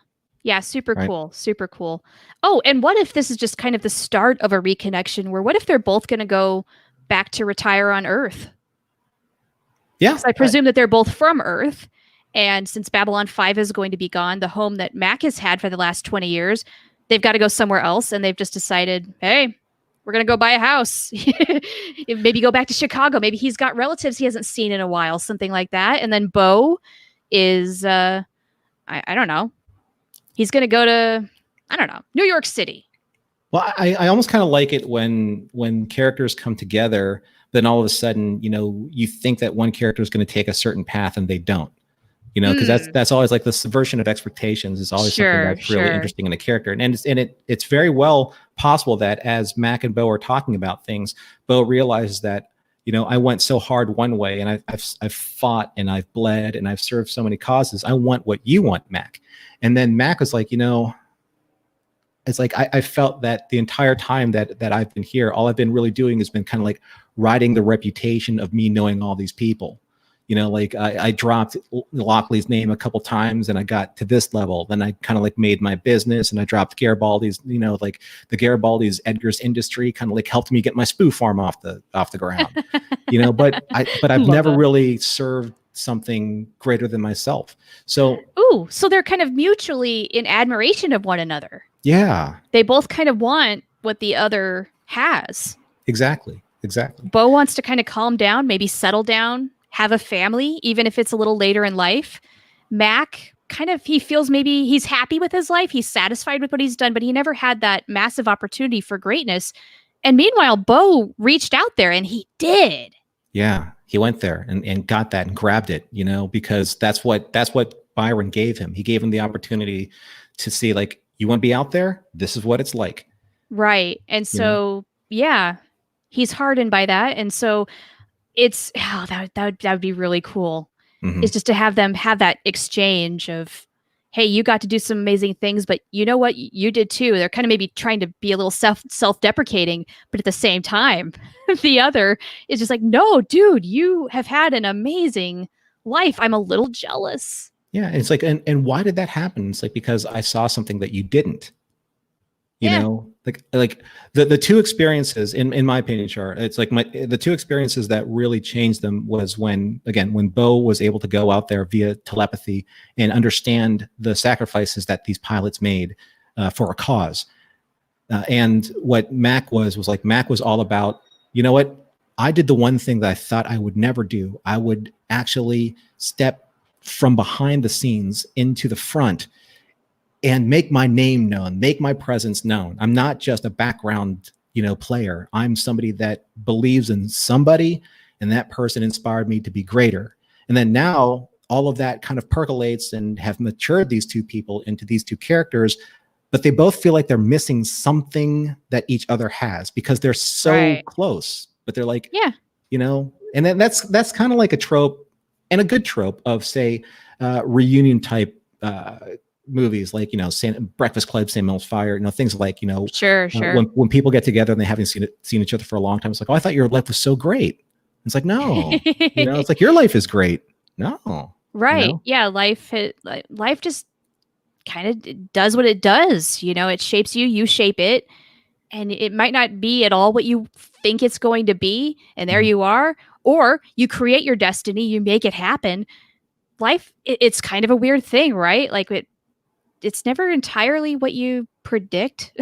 Super cool. Super cool. Oh, and what if this is just kind of the start of a reconnection where what if they're both going to go back to retire on Earth? Yeah. So I presume that they're both from Earth. And since Babylon 5 is going to be gone, the home that Mack has had for the last 20 years, they've got to go somewhere else. And they've just decided, hey, we're going to go buy a house. Maybe go back to Chicago. Maybe he's got relatives he hasn't seen in a while, something like that. And then Bo is, I don't know. He's going to go to, I don't know, New York City. Well, I almost kind of like it when characters come together, then all of a sudden, you know, you think that one character is going to take a certain path and they don't, you know, because that's always like the subversion of expectations is always something that's really interesting in a character. And it's very well possible that as Mack and Bo are talking about things, Bo realizes that, you know, I went so hard one way and I've fought and I've bled and I've served so many causes. I want what you want, Mack. And then Mack was like, you know, it's like I felt that the entire time that I've been here, all I've been really doing has been kind of like riding the reputation of me knowing all these people. You know, like I dropped Lockley's name a couple times and I got to this level. Then I kind of like made my business and I dropped Garibaldi's, you know, like the Garibaldi's Edgar's Industry kind of like helped me get my Spoo farm off the ground, you know, but I've never really served something greater than myself. So they're kind of mutually in admiration of one another. Yeah. They both kind of want what the other has. Exactly. Bo wants to kind of calm down, maybe settle down, have a family, even if it's a little later in life. Mack kind of, he feels maybe he's happy with his life. He's satisfied with what he's done, but he never had that massive opportunity for greatness. And meanwhile, Bo reached out there and he did. Yeah, he went there and got that and grabbed it, because that's what Byron gave him. He gave him the opportunity to see, like, you want to be out there? This is what it's like. Right. And so, yeah, he's hardened by that. And so it's, that would be really cool. Mm-hmm. It's just to have them have that exchange of, hey, you got to do some amazing things, but you know what? You did too. They're kind of maybe trying to be a little self-deprecating, but at the same time, the other is just like, no, dude, you have had an amazing life. I'm a little jealous. Yeah. It's like, and why did that happen? It's like, because I saw something that you didn't, you know, like the two experiences in my opinion, Char, it's like the two experiences that really changed them was when Bo was able to go out there via telepathy and understand the sacrifices that these pilots made for a cause. And what Mack was all about, you know what? I did the one thing that I thought I would never do. I would actually step from behind the scenes into the front and make my name known, make my presence known. I'm not just a background, player. I'm somebody that believes in somebody, and that person inspired me to be greater. And then now all of that kind of percolates and have matured these two people into these two characters, but they both feel like they're missing something that each other has because they're so close, but they're like, and then that's kind of like a trope, and a good trope of, say, reunion type movies, like, Breakfast Club, St. Elmo's Fire, things like, sure. When people get together and they haven't seen each other for a long time, it's like, oh, I thought your life was so great. It's like, no, it's like, your life is great. No. Right. Yeah. Life just kind of does what it does. It shapes you, you shape it. And it might not be at all what you think it's going to be. And there you are. Or you create your destiny, you make it happen. Life, it's kind of a weird thing, right? Like it's never entirely what you predict.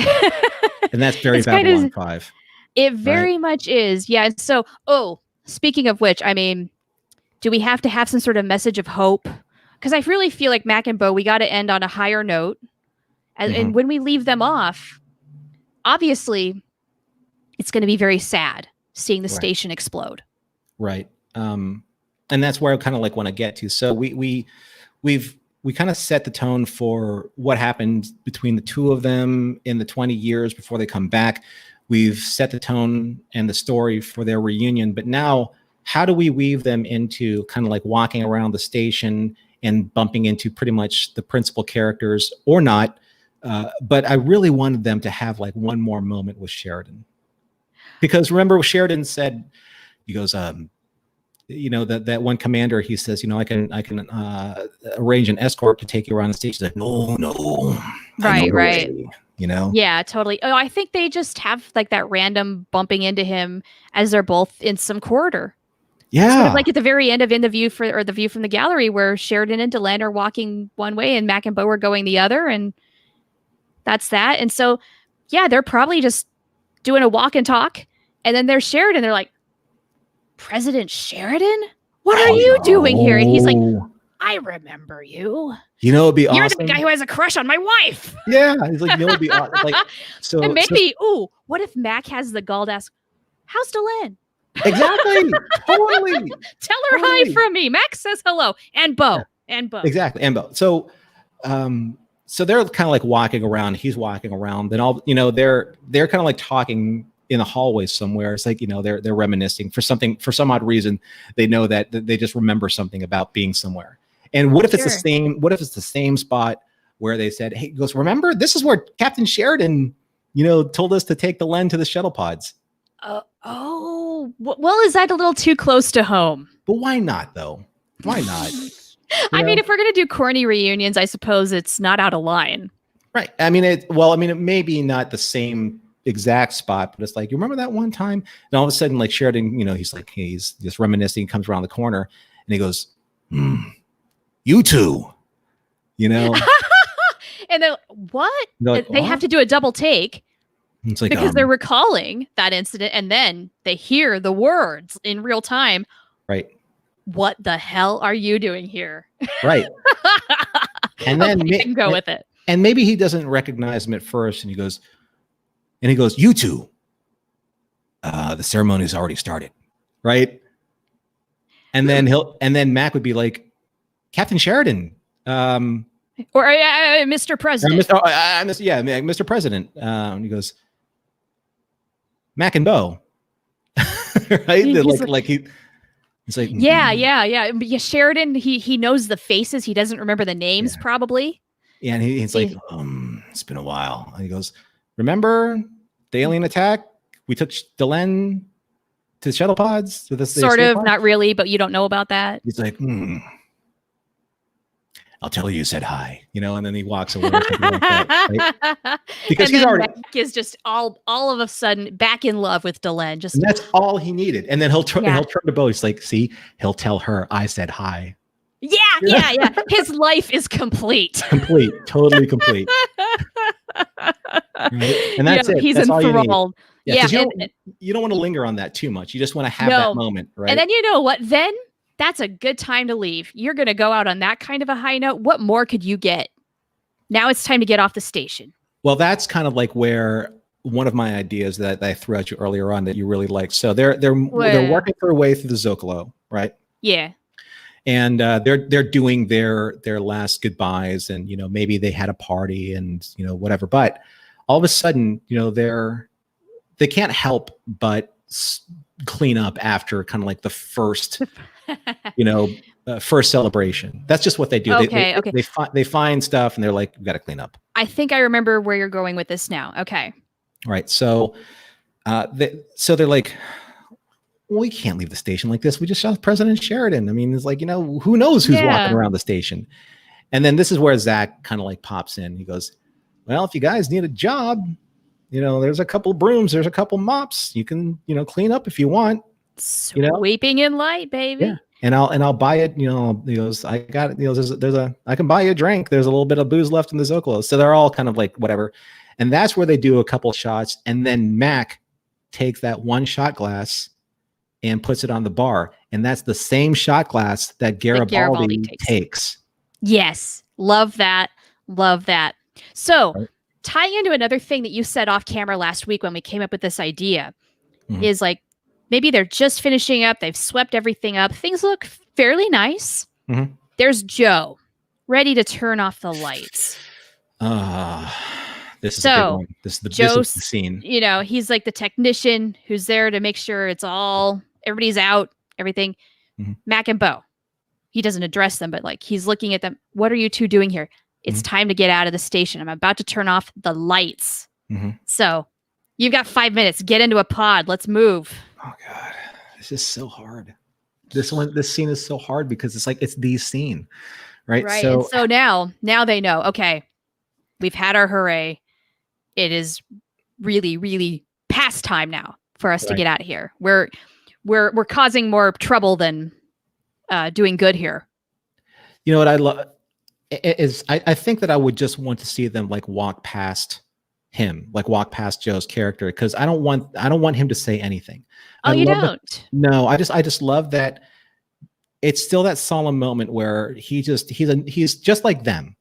And that's very Babylon 5. It very much is. Yeah. And so, speaking of which, I mean, do we have to have some sort of message of hope? Because I really feel like Mack and Bo, we got to end on a higher note. And when we leave them off, obviously, it's going to be very sad seeing the station explode. Right. And that's where I kind of like want to get to. So we've kind of set the tone for what happened between the two of them in the 20 years before they come back. We've set the tone and the story for their reunion. But now, how do we weave them into kind of like walking around the station and bumping into pretty much the principal characters or not? But I really wanted them to have like one more moment with Sheridan. Because remember, Sheridan said, he goes, that one commander, he says, I can arrange an escort to take you around the stage. He's like, no. Right. Yeah, totally. Oh, I think they just have like that random bumping into him as they're both in some corridor. Yeah. Sort of like at the very end of the View from the Gallery, where Sheridan and Delenn are walking one way and Mack and Bo are going the other. And that's that. And so, yeah, they're probably just doing a walk and talk. And then there's Sheridan. They're like, President Sheridan? What are you doing here? And he's like, I remember you. It'd be awesome. You're the guy who has a crush on my wife. Yeah. He's like, it'd be awesome. Like, so, and maybe, what if Mack has the gall to ask, how's Delenn? Exactly. Totally. Tell her hi from me. Mack says hello. And Bo. Yeah. And Bo. Exactly. And Bo. So, so they're kind of like walking around. He's walking around. Then they're kind of like talking in the hallway somewhere. It's like, they're reminiscing for some odd reason. They know that they just remember something about being somewhere. And what if it's the same? What if it's the same spot where they said, "Hey," he goes, "Remember, this is where Captain Sheridan, told us to take Delenn to the shuttle pods." Well, is that a little too close to home? But why not, though? Why not? I mean, if we're gonna do corny reunions, I suppose it's not out of line. Right. I mean, it may be not the same exact spot, but it's like, you remember that one time? And all of a sudden, like Sheridan, he's just reminiscing, comes around the corner, and he goes, "You two," And then what? Like, they have to do a double take. It's like, because they're recalling that incident, and then they hear the words in real time. Right. What the hell are you doing here? Right. And then okay, I can go with it. And maybe he doesn't recognize him at first, and he goes, "You two, the ceremony's already started, right?" And then Mac would be like, "Captain Sheridan, or Mr. President, Mr. President." And he goes, "Mack and Bo," right? He's like, yeah. Sheridan, he knows the faces. He doesn't remember the names, probably. Yeah, and he's like, it's been a while. And he goes, "Remember the alien attack? We took Delenn to the shuttle pods?" To sort of, not really, but you don't know about that. He's like, "I'll tell you said hi," and then he walks away. Like that, right? Because he's already Mac is just all of a sudden back in love with Delenn. Just and that's all he needed. And then he'll turn to Bo. He's like, "See, he'll tell her I said hi." Yeah. His life is complete. Totally complete. Right? And that's it. He's that's enthralled. Yeah, you don't want to linger on that too much. You just want to have that moment, right? And then you know what? Then that's a good time to leave. You're going to go out on that kind of a high note. What more could you get? Now it's time to get off the station. Well, that's kind of like where one of my ideas that I threw at you earlier on that you really liked. So they're working their way through the Zócalo, right? Yeah. And they're doing their last goodbyes, and maybe they had a party and whatever. But all of a sudden, they can't help but clean up after kind of like the first, first celebration. That's just what they do. Okay. They find stuff and they're like, "We got to clean up." I think I remember where you're going with this now. Okay. Right. So, they're like, "We can't leave the station like this. We just shot President Sheridan." I mean, it's like, who knows who's walking around the station. And then this is where Zach kind of like pops in. He goes, "Well, if you guys need a job, there's a couple brooms, there's a couple mops. You can, clean up if you want." Sweeping in light, baby. Yeah. And I'll buy it. He goes, "I got it. I can buy you a drink. There's a little bit of booze left in the Zócalo." So they're all kind of like whatever. And that's where they do a couple shots. And then Mac takes that one shot glass and puts it on the bar. And that's the same shot glass that Garibaldi takes. Yes. Love that. So tying into another thing that you said off camera last week when we came up with this idea is like, maybe they're just finishing up. They've swept everything up. Things look fairly nice. Mm-hmm. There's Joe ready to turn off the lights. This is a big one. This is the scene. He's like the technician who's there to make sure everybody's out, everything. Mm-hmm. Mack and Bo. He doesn't address them, but like he's looking at them. "What are you two doing here? It's time to get out of the station. I'm about to turn off the lights. Mm-hmm. So you've got 5 minutes. Get into a pod. Let's move." Oh God, this is so hard. This scene is so hard because it's like, it's the scene, right? Right. So now they know, okay, we've had our hooray. It is really, really past time now for us to get out of here. We're causing more trouble than doing good here. You know what I love is I think that I would just want to see them like walk past him, like walk past Joe's character, because I don't want him to say anything. You don't? No, I just love that it's still that solemn moment where he's just like them.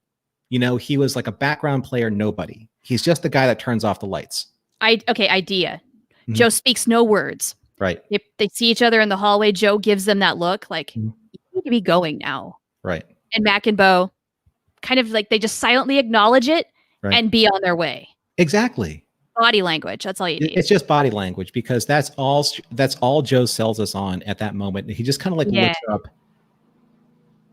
He was like a background player, nobody. He's just the guy that turns off the lights. Idea. Mm-hmm. Joe speaks no words. Right. If they see each other in the hallway, Joe gives them that look like, you need to be going now. Right. And Mack and Bo kind of like, they just silently acknowledge it and be on their way. Exactly. Body language. That's all you need. It's just body language, because that's all Joe sells us on at that moment. He just kind of like looks up.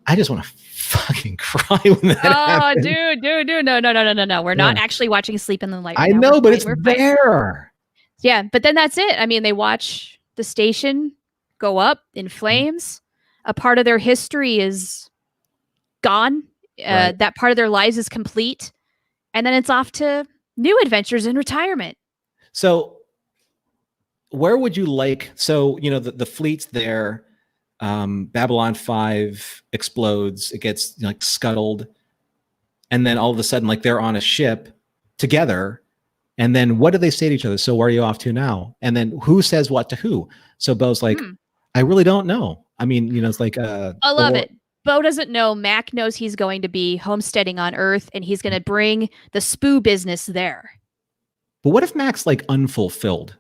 I just want to fucking cry when that happens. Dude. No. We're not actually watching Sleep in the Light. I know, but it's there. Yeah, but then that's it. I mean, they watch the station go up in flames. A part of their history is gone. That part of their lives is complete. And then it's off to new adventures in retirement. So where would you like, the fleet's there, Babylon 5 explodes, it gets like scuttled. And then all of a sudden, like they're on a ship together. And then what do they say to each other? "So where are you off to now?" And then who says what to who? So Bo's like, "I really don't know." I mean, it's like, I love it. Bo doesn't know. Mack knows he's going to be homesteading on Earth, and he's going to bring the Spoo business there. But what if Mack's like unfulfilled?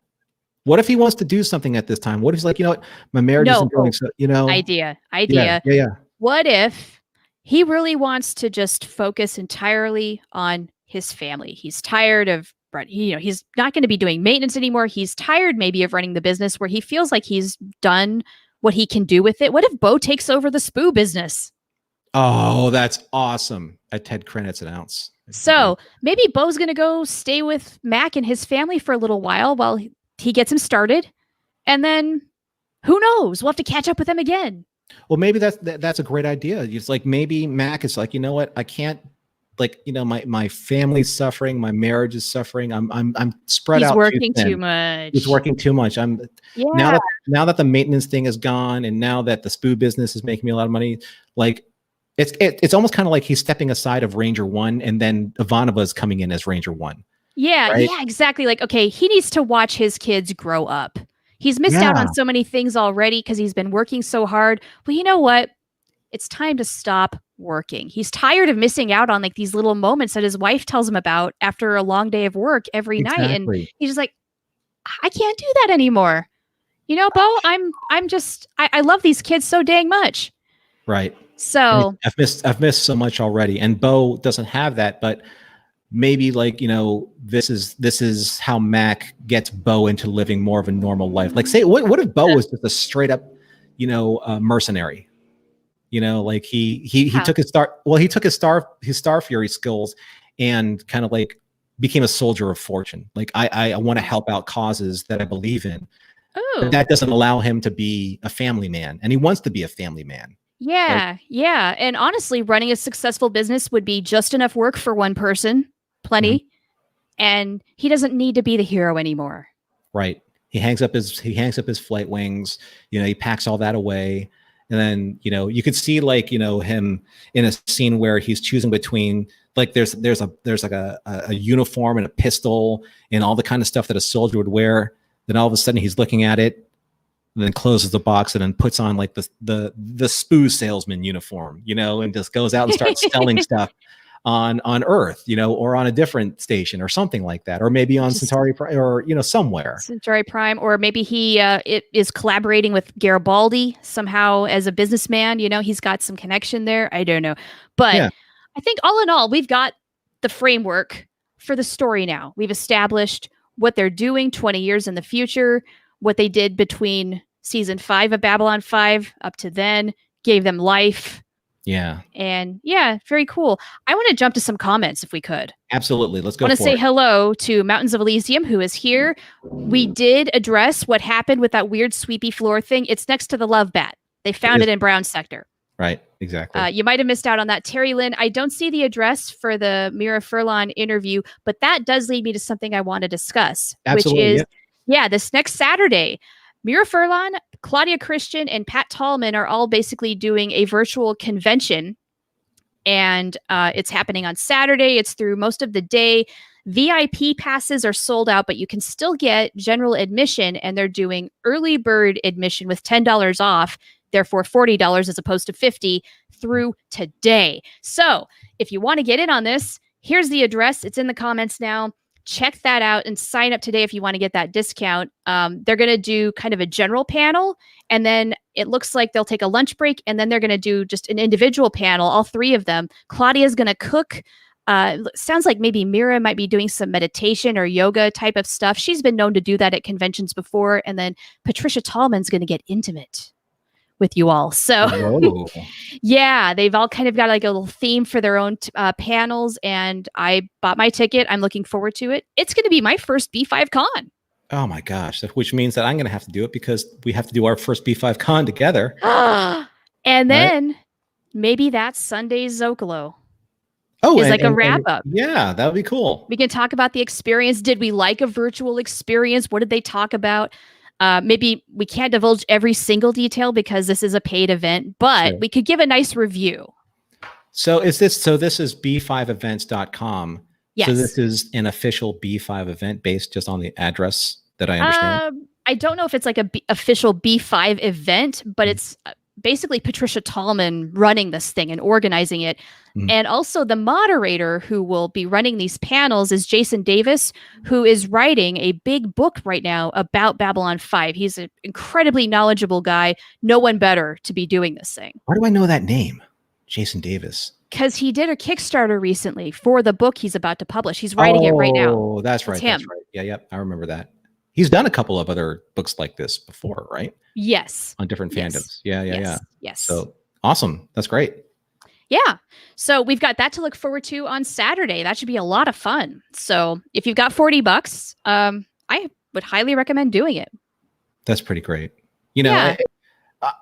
What if he wants to do something at this time? What if he's like, you know what, my marriage isn't going so, you know? Idea. Yeah. What if he really wants to just focus entirely on his family? He's tired of, he's not going to be doing maintenance anymore. He's tired maybe of running the business where he feels like he's done what he can do with it. What if Bo takes over the Spoo business? Oh, that's awesome. At Ted Credits an ounce. So maybe Bo's going to go stay with Mack and his family for a little while he gets him started. And then who knows? We'll have to catch up with him again. Well, maybe that's a great idea. It's like maybe Mack is like, you know what? I can't, like, you know, my family's suffering, my marriage is suffering. I'm spread out. He's working too much. He's working too much. Now that the maintenance thing is gone, and now that the Spoo business is making me a lot of money, like it's almost kind of like he's stepping aside of Ranger 1, and then Ivanova is coming in as Ranger 1. Yeah, right? Yeah, exactly. Like, okay, he needs to watch his kids grow up. He's missed out on so many things already because he's been working so hard. Well, you know what? It's time to stop working. He's tired of missing out on like these little moments that his wife tells him about after a long day of work every night. And he's just like, I can't do that anymore. You know, Bo, I love these kids so dang much. Right. So I've missed so much already. And Bo doesn't have that, but maybe like, you know, this is how Mack gets Bo into living more of a normal life. Like, say, what if Bo was just a straight up, you know, mercenary? You know, like he took his Star Fury skills and kind of like became a soldier of fortune. Like I want to help out causes that I believe in. But that doesn't allow him to be a family man, and he wants to be a family man. Yeah, yeah. And honestly, running a successful business would be just enough work for one person, plenty. And he doesn't need to be the hero anymore. Right. He hangs up his flight wings, you know, he packs all that away. And then, you know, you could see like, you know, him in a scene where he's choosing between like there's like a uniform and a pistol and all the kind of stuff that a soldier would wear. Then all of a sudden he's looking at it and then closes the box and then puts on like the Spoo salesman uniform, you know, and just goes out and starts selling stuff on Earth, you know, or on a different station or something like that, or maybe on Centauri or, you know, somewhere. Centauri Prime, or maybe he is collaborating with Garibaldi somehow as a businessman. You know, he's got some connection there. I don't know, but I think all in all, we've got the framework for the story now. We've established what they're doing 20 years in the future, what they did between season 5 of Babylon 5 up to then, gave them life. Yeah. And yeah, very cool. I want to jump to some comments if we could. Absolutely. Let's go. I want to say hello to Mountains of Elysium, who is here. We did address what happened with that weird sweepy floor thing. It's next to the Love Bat. They found it in Brown Sector. Right. Exactly. You might have missed out on that. Terry Lynn, I don't see the address for the Mira Furlan interview, but that does lead me to something I want to discuss, Absolutely, which is, this next Saturday, Mira Furlan, Claudia Christian, and Pat Tallman are all basically doing a virtual convention, and it's happening on Saturday. It's through most of the day. VIP passes are sold out, but you can still get general admission, and they're doing early bird admission with $10 off, therefore $40 as opposed to $50 through today. So if you want to get in on this, here's the address. It's in the comments now. Check that out and sign up today if you want to get that discount. They're going to do kind of a general panel, and then it looks like they'll take a lunch break, and then they're going to do just an individual panel, all three of them. Claudia's going to cook. Sounds like maybe Mira might be doing some meditation or yoga type of stuff. She's been known to do that at conventions before. And then Patricia Tallman's going to get intimate with you all. So yeah, they've all kind of got like a little theme for their own panels, and I bought my ticket. I'm looking forward to it. It's going to be my first B5 Con. Oh my gosh. Which means that I'm going to have to do it because we have to do our first B5 Con together. And then maybe that's Sunday's Zócalo. Oh, is like a wrap up. Yeah, that would be cool. We can talk about the experience. Did we like a virtual experience? What did they talk about? Maybe we can't divulge every single detail because this is a paid event, but we could give a nice review. So this is b5events.com. Yes. So this is an official B5 event based just on the address that I understand. I don't know if it's like a official B5 event, but it's basically Patricia Tallman running this thing and organizing it. And also the moderator who will be running these panels is Jason Davis, who is writing a big book right now about Babylon 5. He's an incredibly knowledgeable guy. No one better to be doing this thing. Why do I know that name? Jason Davis. Because he did a Kickstarter recently for the book he's about to publish. He's writing it right now. Oh, that's right. That's right. Yeah, yep. I remember that. He's done a couple of other books like this before, right? Yes. On different fandoms. Yeah. Yes. So awesome. That's great. Yeah. So we've got that to look forward to on Saturday. That should be a lot of fun. So if you've got $40, I would highly recommend doing it. That's pretty great. You know,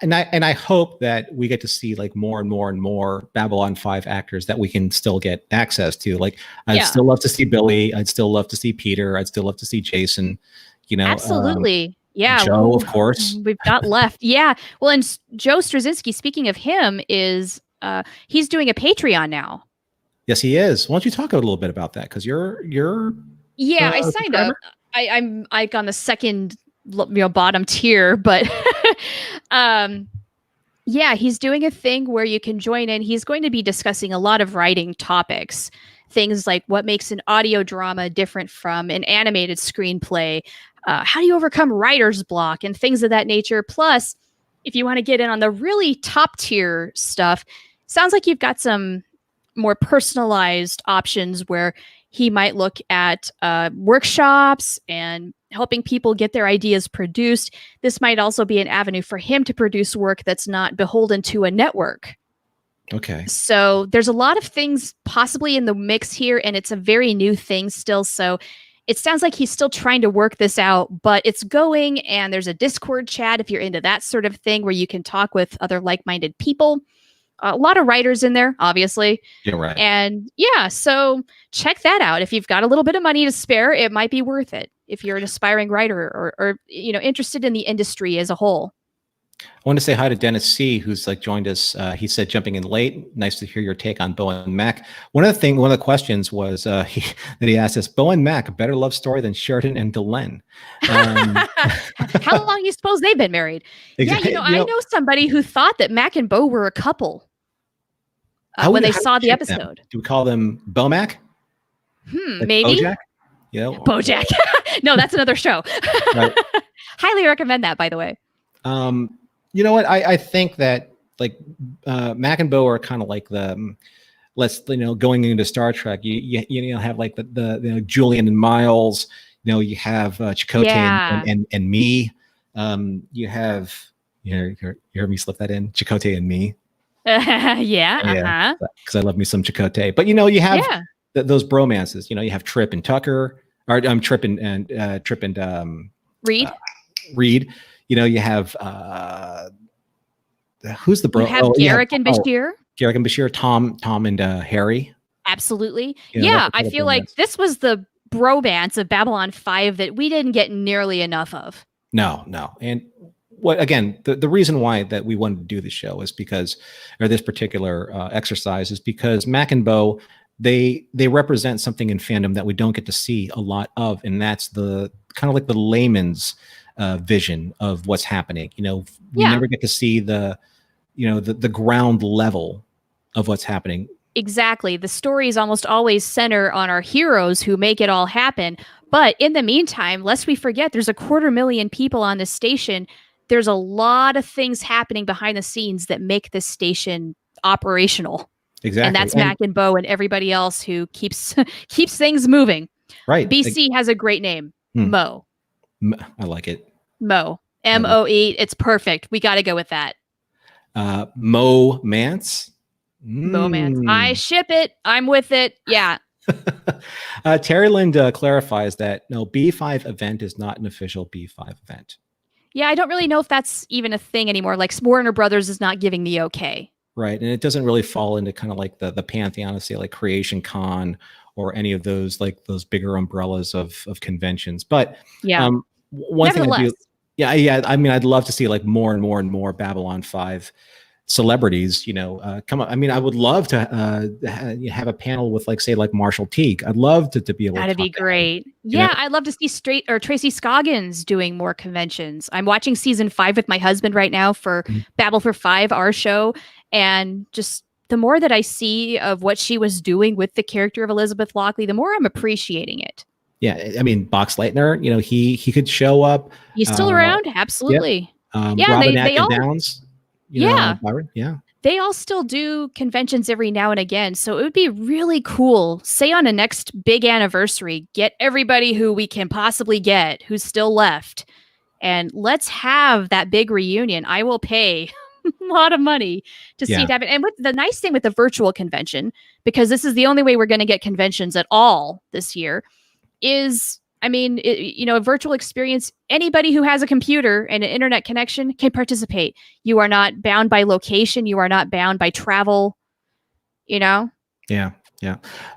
and I hope that we get to see like more and more and more Babylon 5 actors that we can still get access to. Like I'd still love to see Billy. I'd still love to see Peter. I'd still love to see Jason. You know, absolutely. Yeah. Joe, of course. We've got left. Yeah. Well, and Joe Straczynski, speaking of him, is he's doing a Patreon now. Yes, he is. Why don't you talk a little bit about that? Because you're I signed up. I'm like on the second bottom tier, but he's doing a thing where you can join in. He's going to be discussing a lot of writing topics, things like what makes an audio drama different from an animated screenplay, how do you overcome writer's block, and things of that nature. Plus, if you want to get in on the really top tier stuff, sounds like you've got some more personalized options where he might look at workshops and helping people get their ideas produced. This might also be an avenue for him to produce work that's not beholden to a network. Okay. So there's a lot of things possibly in the mix here, and it's a very new thing still. So it sounds like he's still trying to work this out, but it's going, and there's a Discord chat if you're into that sort of thing where you can talk with other like-minded people. A lot of writers in there, obviously. Yeah, right. And so check that out. If you've got a little bit of money to spare, it might be worth it if you're an aspiring writer or interested in the industry as a whole. I want to say hi to Dennis C, who's like joined us. He said, jumping in late. Nice to hear your take on Bo and Mack. One of the questions was that he asked us, Bo and Mack, a better love story than Sheridan and Delenn. How long do you suppose they've been married? Exactly. I know somebody who thought that Mack and Bo were a couple when they saw the episode. Them? Do we call them Bo Mack? Like maybe. Bojack? Bojack. No, that's another show. Right. Highly recommend that, by the way. You know what? I think that like Mack and Bo are kind of like the going into Star Trek. You have like the Julian and Miles. You have Chakotay and me. You have you heard me slip that in, Chakotay and me. Because I love me some Chakotay. But you have those bromances. You have Trip and Tucker, or Trip and Reed. Reed. You have who's the bro? You have Garrick and Bashir. Garrick and Bashir, Tom and Harry. Absolutely. I feel like this was the bromance of Babylon 5 that we didn't get nearly enough of. No. And the reason why that we wanted to do this show is because, or this particular exercise is because Mack and Bo, they represent something in fandom that we don't get to see a lot of, and that's the kind of like the layman's vision of what's happening. We never get to see the ground level of what's happening. Exactly. The stories almost always center on our heroes who make it all happen. But in the meantime, lest we forget, there's 250,000 people on this station. There's a lot of things happening behind the scenes that make this station operational. Exactly. And that's Mack and Bo and everybody else who keeps things moving. Right. BC has a great name. Mo. I like it. Mo. M-O-E. It's perfect. We got to go with that. Mo Mance. Mo Mance. I ship it. I'm with it. Yeah. Terry Lind clarifies that no, B5 event is not an official B5 event. Yeah, I don't really know if that's even a thing anymore. Like Warner Brothers is not giving the okay. Right. And it doesn't really fall into kind of like the pantheon of, say, like Creation Con or any of those like those bigger umbrellas of conventions. But one thing I do, I mean, I'd love to see like more and more and more Babylon 5 celebrities, come up. I mean, I would love to have a panel with say Marshall Teague. I'd love to be able to. That'd be great. Yeah, I'd love to see Tracy Scoggins doing more conventions. I'm watching season 5 with my husband right now for Babble for 5, our show, and just the more that I see of what she was doing with the character of Elizabeth Lockley, the more I'm appreciating it. Yeah, I mean, Box Leitner, he could show up. He's still around, absolutely. Yep. Robin they all Downs. Byron, they all still do conventions every now and again. So it would be really cool. Say on a next big anniversary, get everybody who we can possibly get who's still left. And let's have that big reunion. I will pay a lot of money to see it happen. And the nice thing with the virtual convention, because this is the only way we're going to get conventions at all this year, is a virtual experience. Anybody who has a computer and an internet connection can participate. You are not bound by location. You are not bound by travel, Yeah.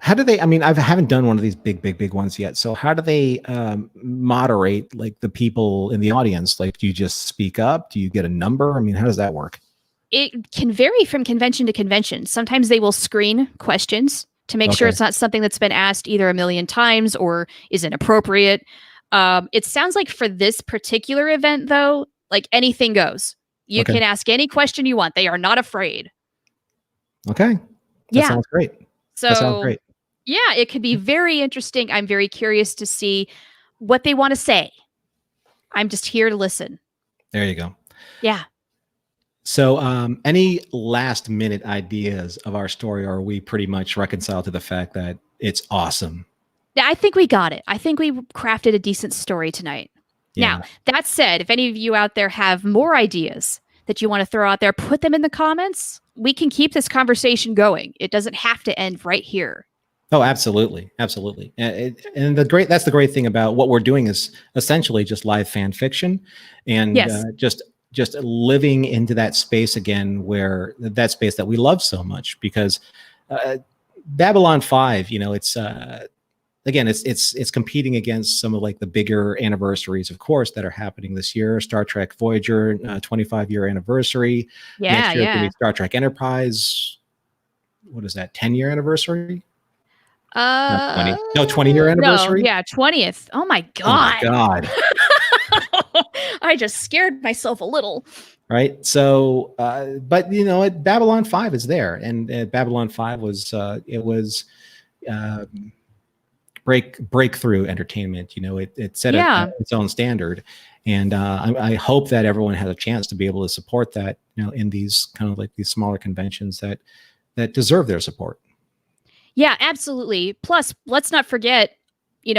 How do they, I haven't done one of these big ones yet. So how do they moderate the people in the audience? Do you just speak up? Do you get a number? How does that work? It can vary from convention to convention. Sometimes they will screen questions to make sure it's not something that's been asked either a million times or is inappropriate. It sounds like for this particular event, though, anything goes. You can ask any question you want. They are not afraid. Okay. That sounds great. That sounds great. Yeah, it could be very interesting. I'm very curious to see what they want to say. I'm just here to listen. There you go. Yeah. So any last minute ideas of our story, or are we pretty much reconciled to the fact that it's awesome? Yeah, I think we got it. I think we crafted a decent story tonight. Yeah. Now, that said, if any of you out there have more ideas that you want to throw out there, put them in the comments. We can keep this conversation going. It doesn't have to end right here. Oh, absolutely. Absolutely. And that's the great thing about what we're doing is essentially just live fan fiction and just living into that space again, where that space that we love so much, because Babylon 5, it's again, it's competing against some of the bigger anniversaries, of course, that are happening this year. Star Trek Voyager 25-year anniversary. Next year, could be Star Trek Enterprise. What is that? 10-year anniversary? 20-year anniversary. No, 20th. Oh my god. Oh my god. I just scared myself a little. Right. So, but Babylon 5 is there, and Babylon 5 was breakthrough entertainment. It set its own standard, and I hope that everyone has a chance to be able to support that. In these kind of these smaller conventions that deserve their support. Yeah, absolutely. Plus, let's not forget,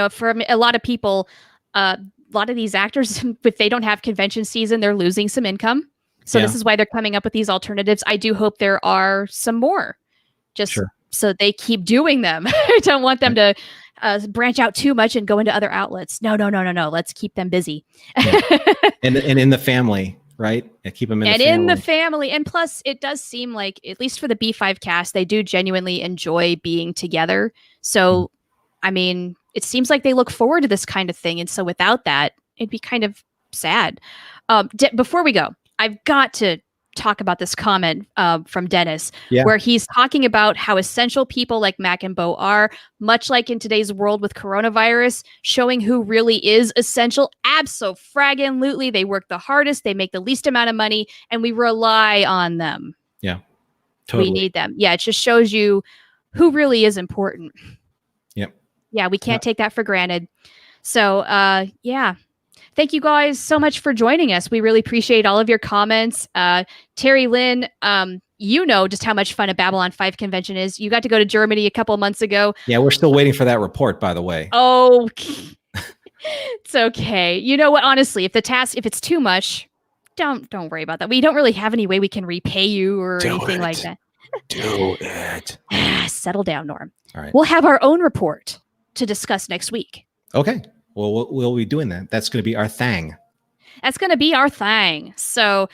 for a lot of people, a lot of these actors, if they don't have convention season, they're losing some income. So this is why they're coming up with these alternatives. I do hope there are some more, just so they keep doing them. I don't want them to branch out too much and go into other outlets. No. Let's keep them busy. and in the family, right? Keep them in the family. And plus, it does seem like, at least for the B5 cast, they do genuinely enjoy being together. So, it seems like they look forward to this kind of thing. And so without that, it'd be kind of sad. Before we go, I've got to talk about this comment from Dennis, where he's talking about how essential people like Mack and Bo are, much like in today's world with coronavirus, showing who really is essential. Abso-fraggin-lutely. They work the hardest, they make the least amount of money, and we rely on them. Yeah, totally. We need them. Yeah, it just shows you who really is important. Yep. Yeah, we can't take that for granted. So, thank you guys so much for joining us. We really appreciate all of your comments. Terry Lynn, just how much fun a Babylon 5 convention is. You got to go to Germany a couple months ago. Yeah, we're still waiting for that report, by the way. Oh, it's okay. You know what? Honestly, if it's too much, don't worry about that. We don't really have any way we can repay you or anything like that. Do it. Settle down, Norm. All right. We'll have our own report to discuss next week. Okay. Well, we'll be doing that. That's going to be our thing. That's going to be our thing. So,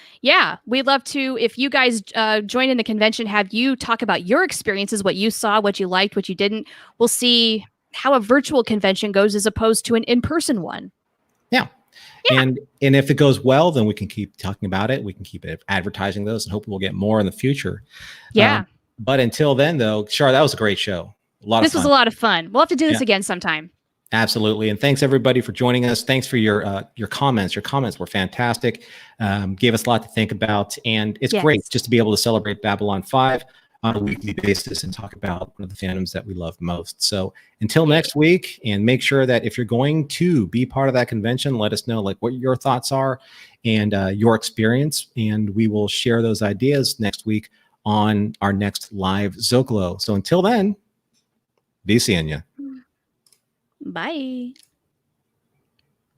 we'd love to, if you guys join in the convention, have you talk about your experiences, what you saw, what you liked, what you didn't. We'll see how a virtual convention goes as opposed to an in-person one. Yeah. Yeah. And if it goes well, then we can keep talking about it. We can keep advertising those, and hope we'll get more in the future. Yeah. But until then, though, Char, that was a great show. A lot of fun. This was a lot of fun. We'll have to do this again sometime. Absolutely. And thanks everybody for joining us. Thanks for your comments. Your comments were fantastic. Gave us a lot to think about. And it's great just to be able to celebrate Babylon 5 on a weekly basis and talk about one of the fandoms that we love most. So until next week, and make sure that if you're going to be part of that convention, let us know like what your thoughts are and your experience. And we will share those ideas next week on our next live Zócalo. So until then, be seeing you. Bye.